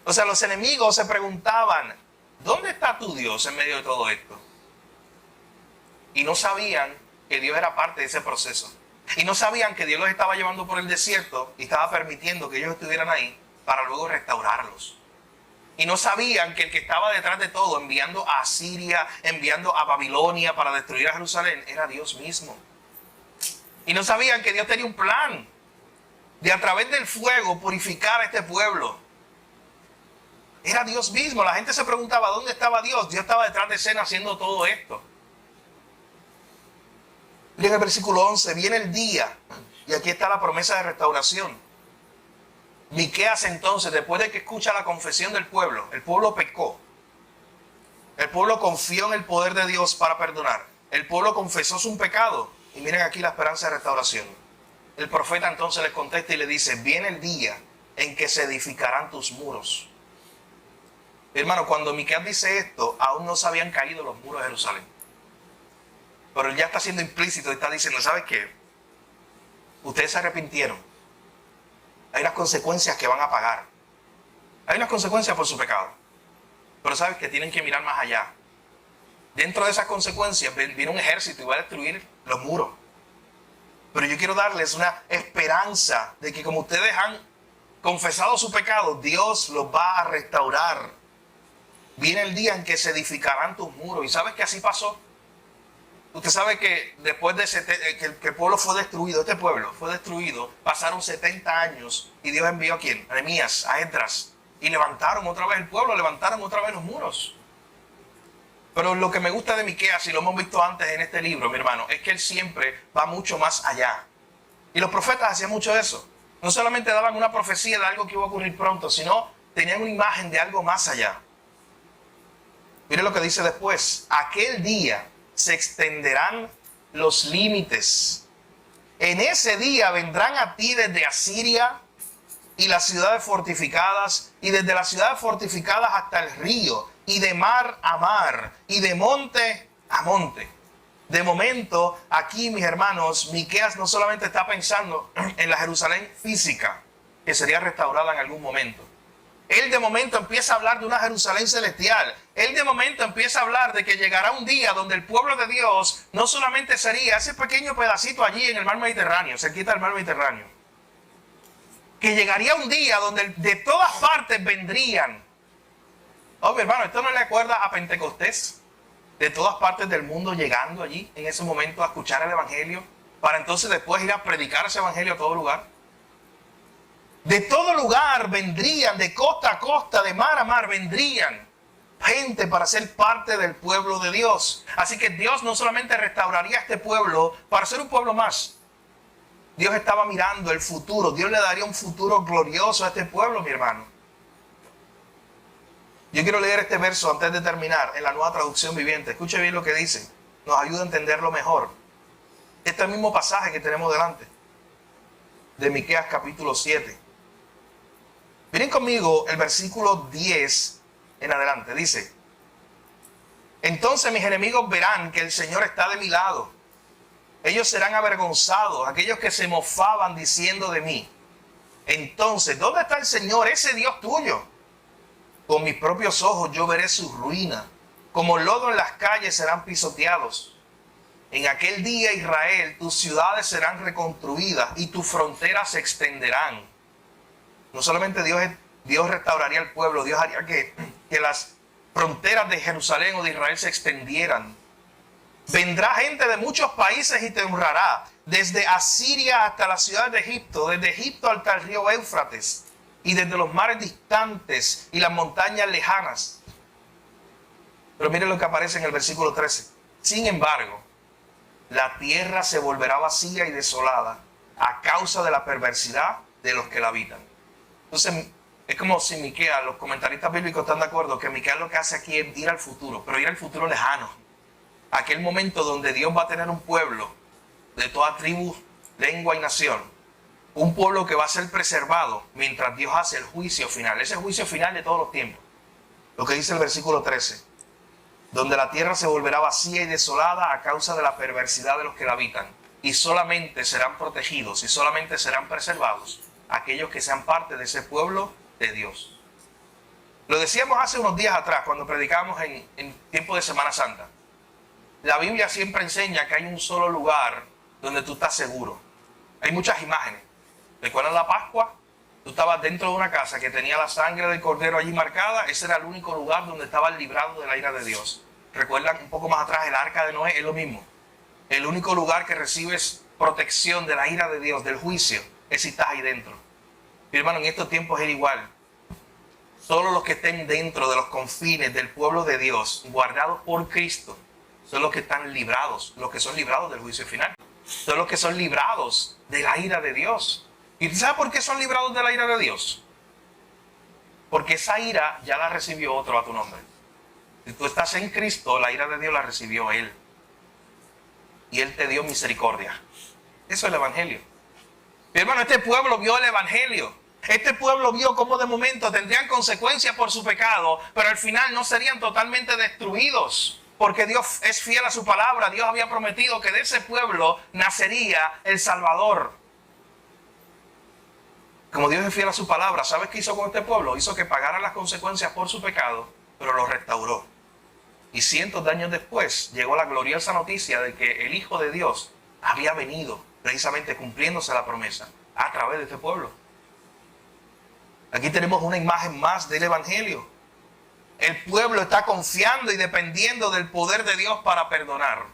O sea, los enemigos se preguntaban, ¿dónde está tu Dios en medio de todo esto? Y no sabían que Dios era parte de ese proceso. Y no sabían que Dios los estaba llevando por el desierto y estaba permitiendo que ellos estuvieran ahí para luego restaurarlos. Y no sabían que el que estaba detrás de todo, enviando a Asiria, enviando a Babilonia para destruir a Jerusalén, era Dios mismo. Y no sabían que Dios tenía un plan de a través del fuego purificar a este pueblo. Era Dios mismo. La gente se preguntaba, ¿dónde estaba Dios? Dios estaba detrás de escena haciendo todo esto. Miren el versículo 11, viene el día, y aquí está la promesa de restauración. Miqueas entonces, después de que escucha la confesión del pueblo, el pueblo pecó. El pueblo confió en el poder de Dios para perdonar. El pueblo confesó su pecado. Y miren aquí la esperanza de restauración. El profeta entonces les contesta y le dice, viene el día en que se edificarán tus muros. Hermano, cuando Miqueas dice esto, aún no se habían caído los muros de Jerusalén. Pero él ya está siendo implícito y está diciendo, ¿sabes qué? Ustedes se arrepintieron. Hay unas consecuencias que van a pagar. Hay unas consecuencias por su pecado. Pero sabes que tienen que mirar más allá. Dentro de esas consecuencias viene un ejército y va a destruir los muros. Pero yo quiero darles una esperanza de que como ustedes han confesado su pecado, Dios los va a restaurar. Viene el día en que se edificarán tus muros. ¿Y sabes que así pasó? Usted sabe que después de que el pueblo fue destruido, este pueblo fue destruido, pasaron 70 años y Dios envió ¿a quién? A Nehemías, a Esdras. Y levantaron otra vez el pueblo, levantaron otra vez los muros. Pero lo que me gusta de Miqueas, y lo hemos visto antes en este libro, mi hermano, es que él siempre va mucho más allá. Y los profetas hacían mucho eso. No solamente daban una profecía de algo que iba a ocurrir pronto, sino tenían una imagen de algo más allá. Mire lo que dice después. Aquel día se extenderán los límites. En ese día vendrán a ti desde Asiria y las ciudades fortificadas, y desde las ciudades fortificadas hasta el río, y de mar a mar, y de monte a monte. De momento, aquí, mis hermanos, Miqueas no solamente está pensando en la Jerusalén física, que sería restaurada en algún momento. Él de momento empieza a hablar de una Jerusalén celestial. Él de momento empieza a hablar de que llegará un día donde el pueblo de Dios no solamente sería ese pequeño pedacito allí en el mar Mediterráneo, cerquita del mar Mediterráneo. Que llegaría un día donde de todas partes vendrían Oh, mi hermano, ¿esto no le acuerda a Pentecostés? De todas partes del mundo llegando allí en ese momento a escuchar el evangelio, para entonces después ir a predicar ese evangelio a todo lugar. De todo lugar vendrían, de costa a costa, de mar a mar, vendrían gente para ser parte del pueblo de Dios. Así que Dios no solamente restauraría este pueblo para ser un pueblo más. Dios estaba mirando el futuro. Dios le daría un futuro glorioso a este pueblo, mi hermano. Yo quiero leer este verso antes de terminar en la Nueva Traducción Viviente. Escuche bien lo que dice. Nos ayuda a entenderlo mejor. Este mismo pasaje que tenemos delante. De Miqueas capítulo 7. Miren conmigo el versículo 10 en adelante. Dice: entonces mis enemigos verán que el Señor está de mi lado. Ellos serán avergonzados, aquellos que se mofaban diciendo de mí. Entonces, ¿dónde está el Señor, ese Dios tuyo? Con mis propios ojos yo veré su ruina. Como lodo en las calles serán pisoteados. En aquel día, Israel, tus ciudades serán reconstruidas y tus fronteras se extenderán. No solamente Dios restauraría el pueblo, Dios haría que las fronteras de Jerusalén o de Israel se extendieran. Vendrá gente de muchos países y te honrará, desde Asiria hasta la ciudad de Egipto, desde Egipto hasta el río Éufrates, y desde los mares distantes y las montañas lejanas. Pero miren lo que aparece en el versículo 13. Sin embargo, la tierra se volverá vacía y desolada a causa de la perversidad de los que la habitan. Entonces, es como si Miqueas, los comentaristas bíblicos están de acuerdo que Miqueas lo que hace aquí es ir al futuro, pero ir al futuro lejano. Aquel momento donde Dios va a tener un pueblo de toda tribu, lengua y nación. Un pueblo que va a ser preservado mientras Dios hace el juicio final. Ese juicio final de todos los tiempos. Lo que dice el versículo 13. Donde la tierra se volverá vacía y desolada a causa de la perversidad de los que la habitan. Y solamente serán protegidos y solamente serán preservados aquellos que sean parte de ese pueblo de Dios. Lo decíamos hace unos días atrás cuando predicábamos en tiempo de Semana Santa. La Biblia siempre enseña que hay un solo lugar donde tú estás seguro. Hay muchas imágenes. ¿Recuerdan la Pascua? Tú estabas dentro de una casa que tenía la sangre del cordero allí marcada. Ese era el único lugar donde estabas librado de la ira de Dios. ¿Recuerdan un poco más atrás el arca de Noé? Es lo mismo. El único lugar que recibes protección de la ira de Dios, del juicio, es si estás ahí dentro. Mi hermano, en estos tiempos es igual. Solo los que estén dentro de los confines del pueblo de Dios, guardados por Cristo, son los que están librados, los que son librados del juicio final. Son los que son librados de la ira de Dios. ¿Y sabes por qué son librados de la ira de Dios? Porque esa ira ya la recibió otro a tu nombre. Si tú estás en Cristo, la ira de Dios la recibió Él. Y Él te dio misericordia. Eso es el Evangelio. Mi hermano, este pueblo vio el Evangelio. Este pueblo vio cómo de momento tendrían consecuencias por su pecado, pero al final no serían totalmente destruidos. Porque Dios es fiel a su palabra. Dios había prometido que de ese pueblo nacería el Salvador. Como Dios es fiel a su palabra, ¿sabes qué hizo con este pueblo? Hizo que pagara las consecuencias por su pecado, pero lo restauró. Y cientos de años después llegó la gloriosa noticia de que el Hijo de Dios había venido, precisamente cumpliéndose la promesa, a través de este pueblo. Aquí tenemos una imagen más del Evangelio. El pueblo está confiando y dependiendo del poder de Dios para perdonar.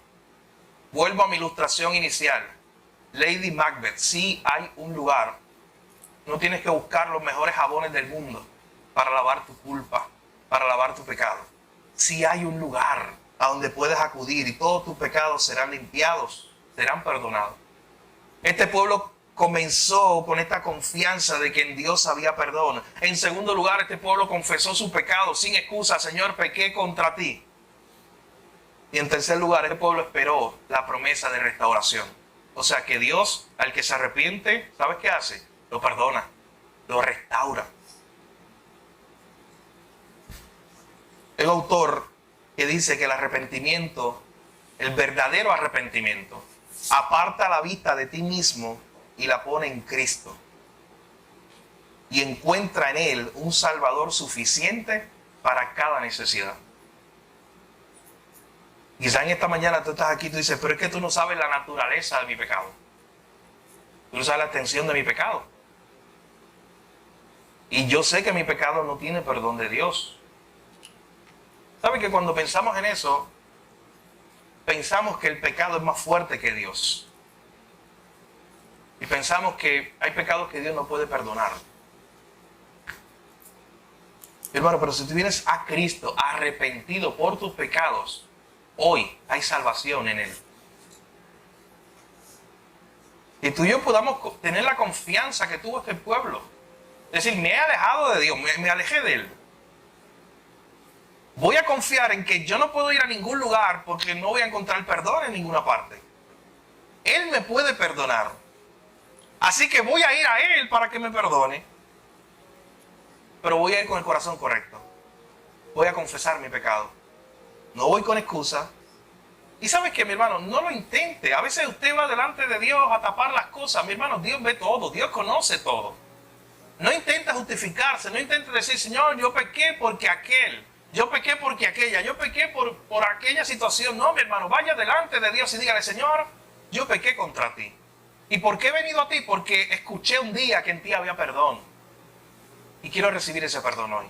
Vuelvo a mi ilustración inicial. Lady Macbeth, sí hay un lugar. No tienes que buscar los mejores jabones del mundo para lavar tu culpa, para lavar tu pecado. Sí hay un lugar a donde puedes acudir y todos tus pecados serán limpiados, serán perdonados. Este pueblo comenzó con esta confianza de que en Dios había perdón. En segundo lugar, este pueblo confesó su pecado sin excusa. Señor, pequé contra ti. Y en tercer lugar, este pueblo esperó la promesa de restauración. O sea que Dios, al que se arrepiente, ¿sabes qué hace? Lo perdona, lo restaura. El autor que dice que el arrepentimiento, el verdadero arrepentimiento, aparta la vista de ti mismo y la pone en Cristo. Y encuentra en Él un Salvador suficiente para cada necesidad. Quizá en esta mañana tú estás aquí y tú dices, pero es que tú no sabes la naturaleza de mi pecado. Tú no sabes la extensión de mi pecado. Y yo sé que mi pecado no tiene perdón de Dios. ¿Sabe que cuando pensamos en eso, pensamos que el pecado es más fuerte que Dios? Y pensamos que hay pecados que Dios no puede perdonar. Hermano, pero si tú vienes a Cristo arrepentido por tus pecados, hoy hay salvación en Él. Y tú y yo podamos tener la confianza que tuvo este pueblo. Es decir, me he alejado de Dios, me alejé de Él. Voy a confiar en que yo no puedo ir a ningún lugar porque no voy a encontrar perdón en ninguna parte. Él me puede perdonar. Así que voy a ir a Él para que me perdone. Pero voy a ir con el corazón correcto. Voy a confesar mi pecado. No voy con excusa. Y ¿sabes qué, mi hermano? No lo intente. A veces usted va delante de Dios a tapar las cosas. Mi hermano, Dios ve todo. Dios conoce todo. No intente justificarse. No intente decir, Señor, yo pequé porque aquel. Yo pequé porque aquella. Yo pequé por aquella situación. No, mi hermano, vaya delante de Dios y dígale, Señor, yo pequé contra ti. ¿Y por qué he venido a ti? Porque escuché un día que en ti había perdón. Y quiero recibir ese perdón hoy.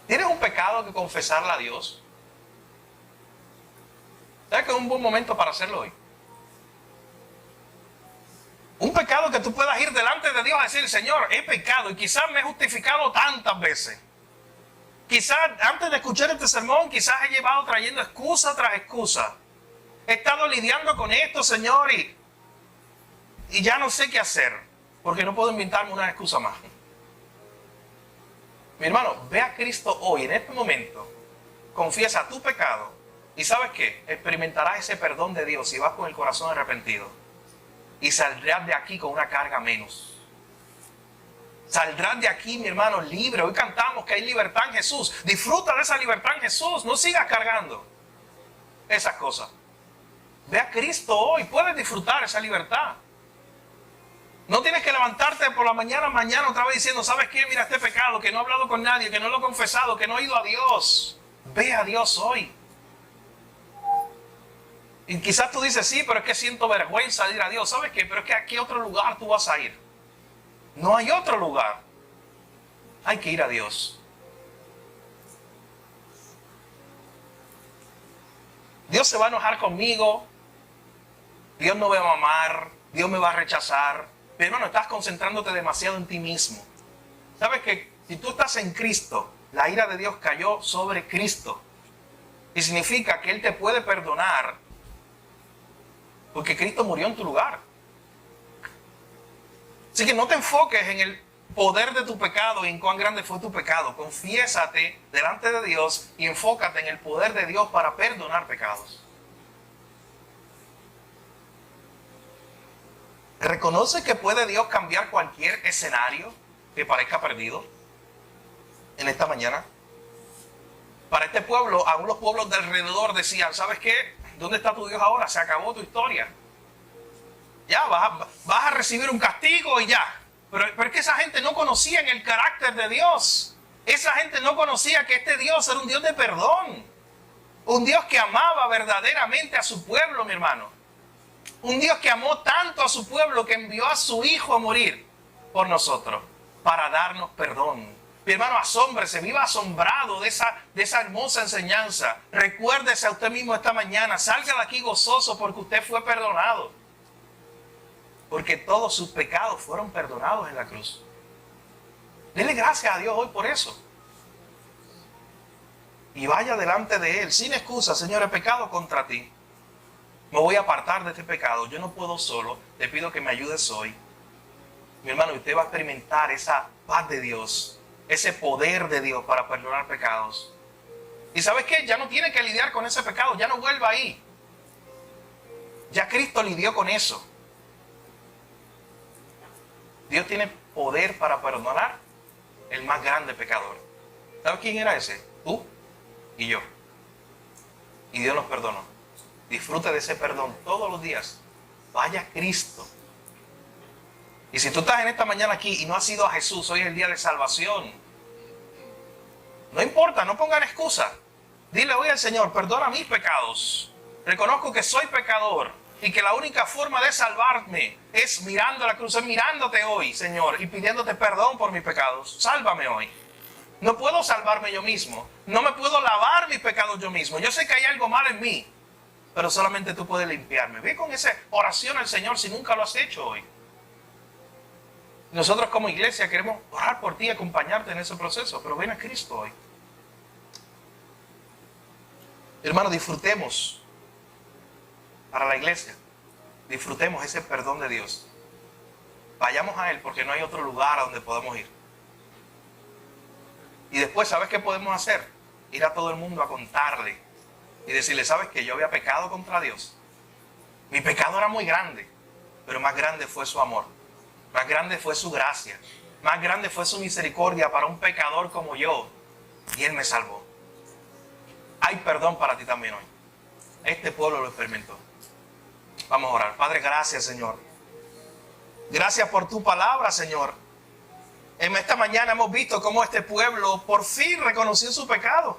¿Tienes un pecado que confesarle a Dios? ¿Sabes que es un buen momento para hacerlo hoy? Un pecado que tú puedas ir delante de Dios a decir, Señor, he pecado y quizás me he justificado tantas veces. Quizás antes de escuchar este sermón, quizás he llevado trayendo excusa tras excusa. He estado lidiando con esto, Señor, y ya no sé qué hacer, porque no puedo inventarme una excusa más. Mi hermano, ve a Cristo hoy, en este momento, confiesa tu pecado, y ¿sabes qué? Experimentarás ese perdón de Dios si vas con el corazón arrepentido. Y saldrás de aquí con una carga menos. Saldrás de aquí, mi hermano, libre. Hoy cantamos que hay libertad en Jesús. Disfruta de esa libertad en Jesús. No sigas cargando esas cosas. Ve a Cristo hoy. Puedes disfrutar esa libertad. No tienes que levantarte por la mañana otra vez diciendo, ¿sabes qué? Mira este pecado, que no he hablado con nadie, que no lo he confesado, que no he ido a Dios. Ve a Dios hoy. Y quizás tú dices, sí, pero es que siento vergüenza de ir a Dios. ¿Sabes qué? Pero es que ¿a qué otro lugar tú vas a ir? No hay otro lugar. Hay que ir a Dios. Dios se va a enojar conmigo. Dios no me va a amar. Dios me va a rechazar. Pero hermano, estás concentrándote demasiado en ti mismo. ¿Sabes que si tú estás en Cristo, la ira de Dios cayó sobre Cristo? Y significa que Él te puede perdonar porque Cristo murió en tu lugar. Así que no te enfoques en el poder de tu pecado y en cuán grande fue tu pecado. Confiésate delante de Dios y enfócate en el poder de Dios para perdonar pecados. ¿Reconoce que puede Dios cambiar cualquier escenario que parezca perdido en esta mañana? Para este pueblo, aún los pueblos de alrededor decían, ¿sabes qué? ¿Dónde está tu Dios ahora? Se acabó tu historia. Ya, vas a recibir un castigo y ya. Pero es que esa gente no conocía el carácter de Dios. Esa gente no conocía que este Dios era un Dios de perdón. Un Dios que amaba verdaderamente a su pueblo, mi hermano. Un Dios que amó tanto a su pueblo que envió a su Hijo a morir por nosotros, para darnos perdón. Mi hermano, asómbrese, viva asombrado de esa hermosa enseñanza. Recuérdese a usted mismo esta mañana, salga de aquí gozoso porque usted fue perdonado. Porque todos sus pecados fueron perdonados en la cruz. Dele gracias a Dios hoy por eso. Y vaya delante de Él, sin excusa, Señor, he pecado contra ti. Me voy a apartar de este pecado. Yo no puedo solo. Te pido que me ayudes hoy. Mi hermano, usted va a experimentar esa paz de Dios, ese poder de Dios para perdonar pecados. ¿Y sabes qué? Ya no tiene que lidiar con ese pecado. Ya no vuelva ahí. Ya Cristo lidió con eso. Dios tiene poder para perdonar el más grande pecador. ¿Sabes quién era ese? Tú y yo. Y Dios nos perdonó. Disfruta de ese perdón todos los días. Vaya a Cristo. Y si tú estás en esta mañana aquí y no has ido a Jesús, hoy es el día de salvación. No importa, no pongan excusa. Dile hoy al Señor, perdona mis pecados. Reconozco que soy pecador. Y que la única forma de salvarme es mirando la cruz, es mirándote hoy, Señor, y pidiéndote perdón por mis pecados. Sálvame hoy. No puedo salvarme yo mismo. No me puedo lavar mis pecados yo mismo. Yo sé que hay algo mal en mí, pero solamente tú puedes limpiarme. Ve con esa oración al Señor si nunca lo has hecho hoy. Nosotros como iglesia queremos orar por ti y acompañarte en ese proceso, pero ven a Cristo hoy. Hermano, disfrutemos para la iglesia. Disfrutemos ese perdón de Dios. Vayamos a Él porque no hay otro lugar a donde podamos ir. Y después, ¿sabes qué podemos hacer? Ir a todo el mundo a contarle y decirle, ¿sabes que yo había pecado contra Dios? Mi pecado era muy grande, pero más grande fue su amor. Más grande fue su gracia. Más grande fue su misericordia para un pecador como yo. Y Él me salvó. Hay perdón para ti también hoy. Este pueblo lo experimentó. Vamos a orar. Padre, gracias, Señor. Gracias por tu palabra, Señor. En esta mañana hemos visto cómo este pueblo por fin reconoció su pecado.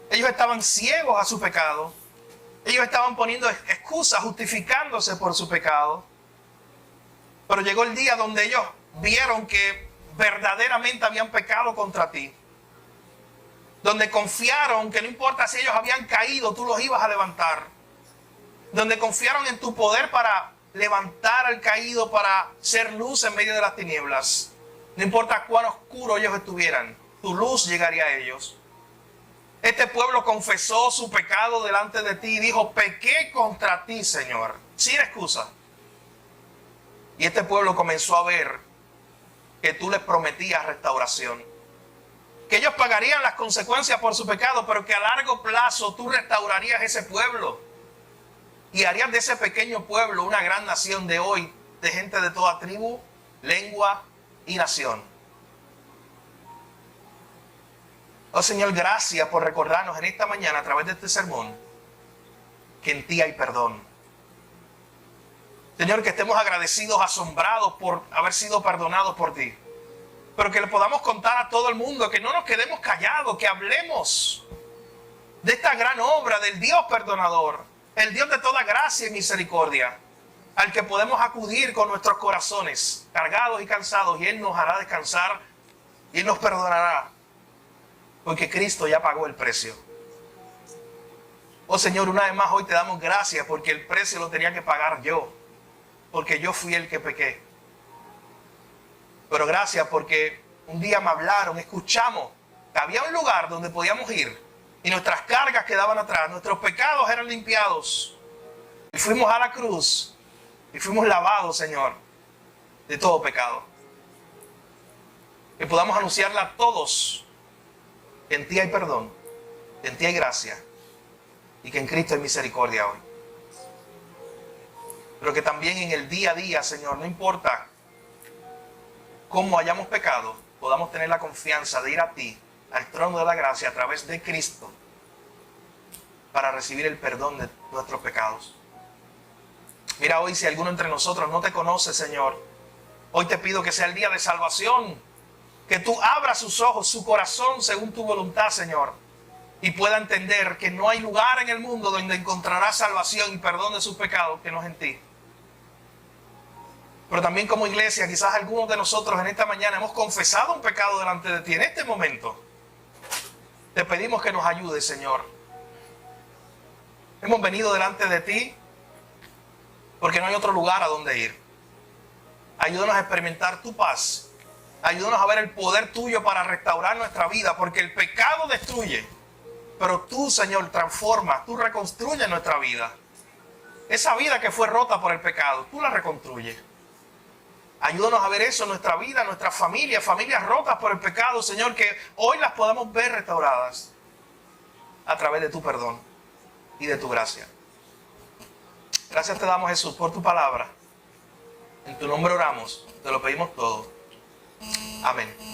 Ellos estaban ciegos a su pecado. Ellos estaban poniendo excusas, justificándose por su pecado. Pero llegó el día donde ellos vieron que verdaderamente habían pecado contra ti. Donde confiaron que no importa si ellos habían caído, tú los ibas a levantar. Donde confiaron en tu poder para levantar al caído, para ser luz en medio de las tinieblas. No importa cuán oscuro ellos estuvieran, tu luz llegaría a ellos. Este pueblo confesó su pecado delante de ti y dijo, pequé contra ti, Señor, sin excusa. Y este pueblo comenzó a ver que tú les prometías restauración. Que ellos pagarían las consecuencias por su pecado, pero que a largo plazo tú restaurarías ese pueblo. Y harías de ese pequeño pueblo una gran nación de hoy, de gente de toda tribu, lengua y nación. Oh Señor, gracias por recordarnos en esta mañana a través de este sermón que en ti hay perdón. Señor, que estemos agradecidos, asombrados por haber sido perdonados por ti. Pero que le podamos contar a todo el mundo, que no nos quedemos callados, que hablemos de esta gran obra del Dios perdonador, el Dios de toda gracia y misericordia, al que podemos acudir con nuestros corazones cargados y cansados, y Él nos hará descansar y Él nos perdonará, porque Cristo ya pagó el precio. Oh Señor, una vez más hoy te damos gracias porque el precio lo tenía que pagar yo, porque yo fui el que pequé. Pero gracias porque un día me hablaron, escuchamos que había un lugar donde podíamos ir y nuestras cargas quedaban atrás, nuestros pecados eran limpiados. Y fuimos a la cruz y fuimos lavados, Señor, de todo pecado. Que podamos anunciarle a todos que en ti hay perdón, que en ti hay gracia y que en Cristo hay misericordia hoy. Pero que también en el día a día, Señor, no importa cómo hayamos pecado, podamos tener la confianza de ir a ti, al trono de la gracia, a través de Cristo, para recibir el perdón de nuestros pecados. Mira, hoy si alguno entre nosotros no te conoce, Señor, hoy te pido que sea el día de salvación, que tú abras sus ojos, su corazón, según tu voluntad, Señor, y pueda entender que no hay lugar en el mundo donde encontrará salvación y perdón de sus pecados que no es en ti. Pero también como iglesia, quizás algunos de nosotros en esta mañana hemos confesado un pecado delante de ti. En este momento, te pedimos que nos ayudes, Señor. Hemos venido delante de ti porque no hay otro lugar a donde ir. Ayúdanos a experimentar tu paz. Ayúdanos a ver el poder tuyo para restaurar nuestra vida, porque el pecado destruye, pero tú, Señor, transformas, tú reconstruyes nuestra vida. Esa vida que fue rota por el pecado, tú la reconstruyes. Ayúdanos a ver eso en nuestra vida, en nuestras familias, familias rotas por el pecado, Señor, que hoy las podamos ver restauradas a través de tu perdón y de tu gracia. Gracias te damos, Jesús, por tu palabra. En tu nombre oramos, te lo pedimos todo. Amén.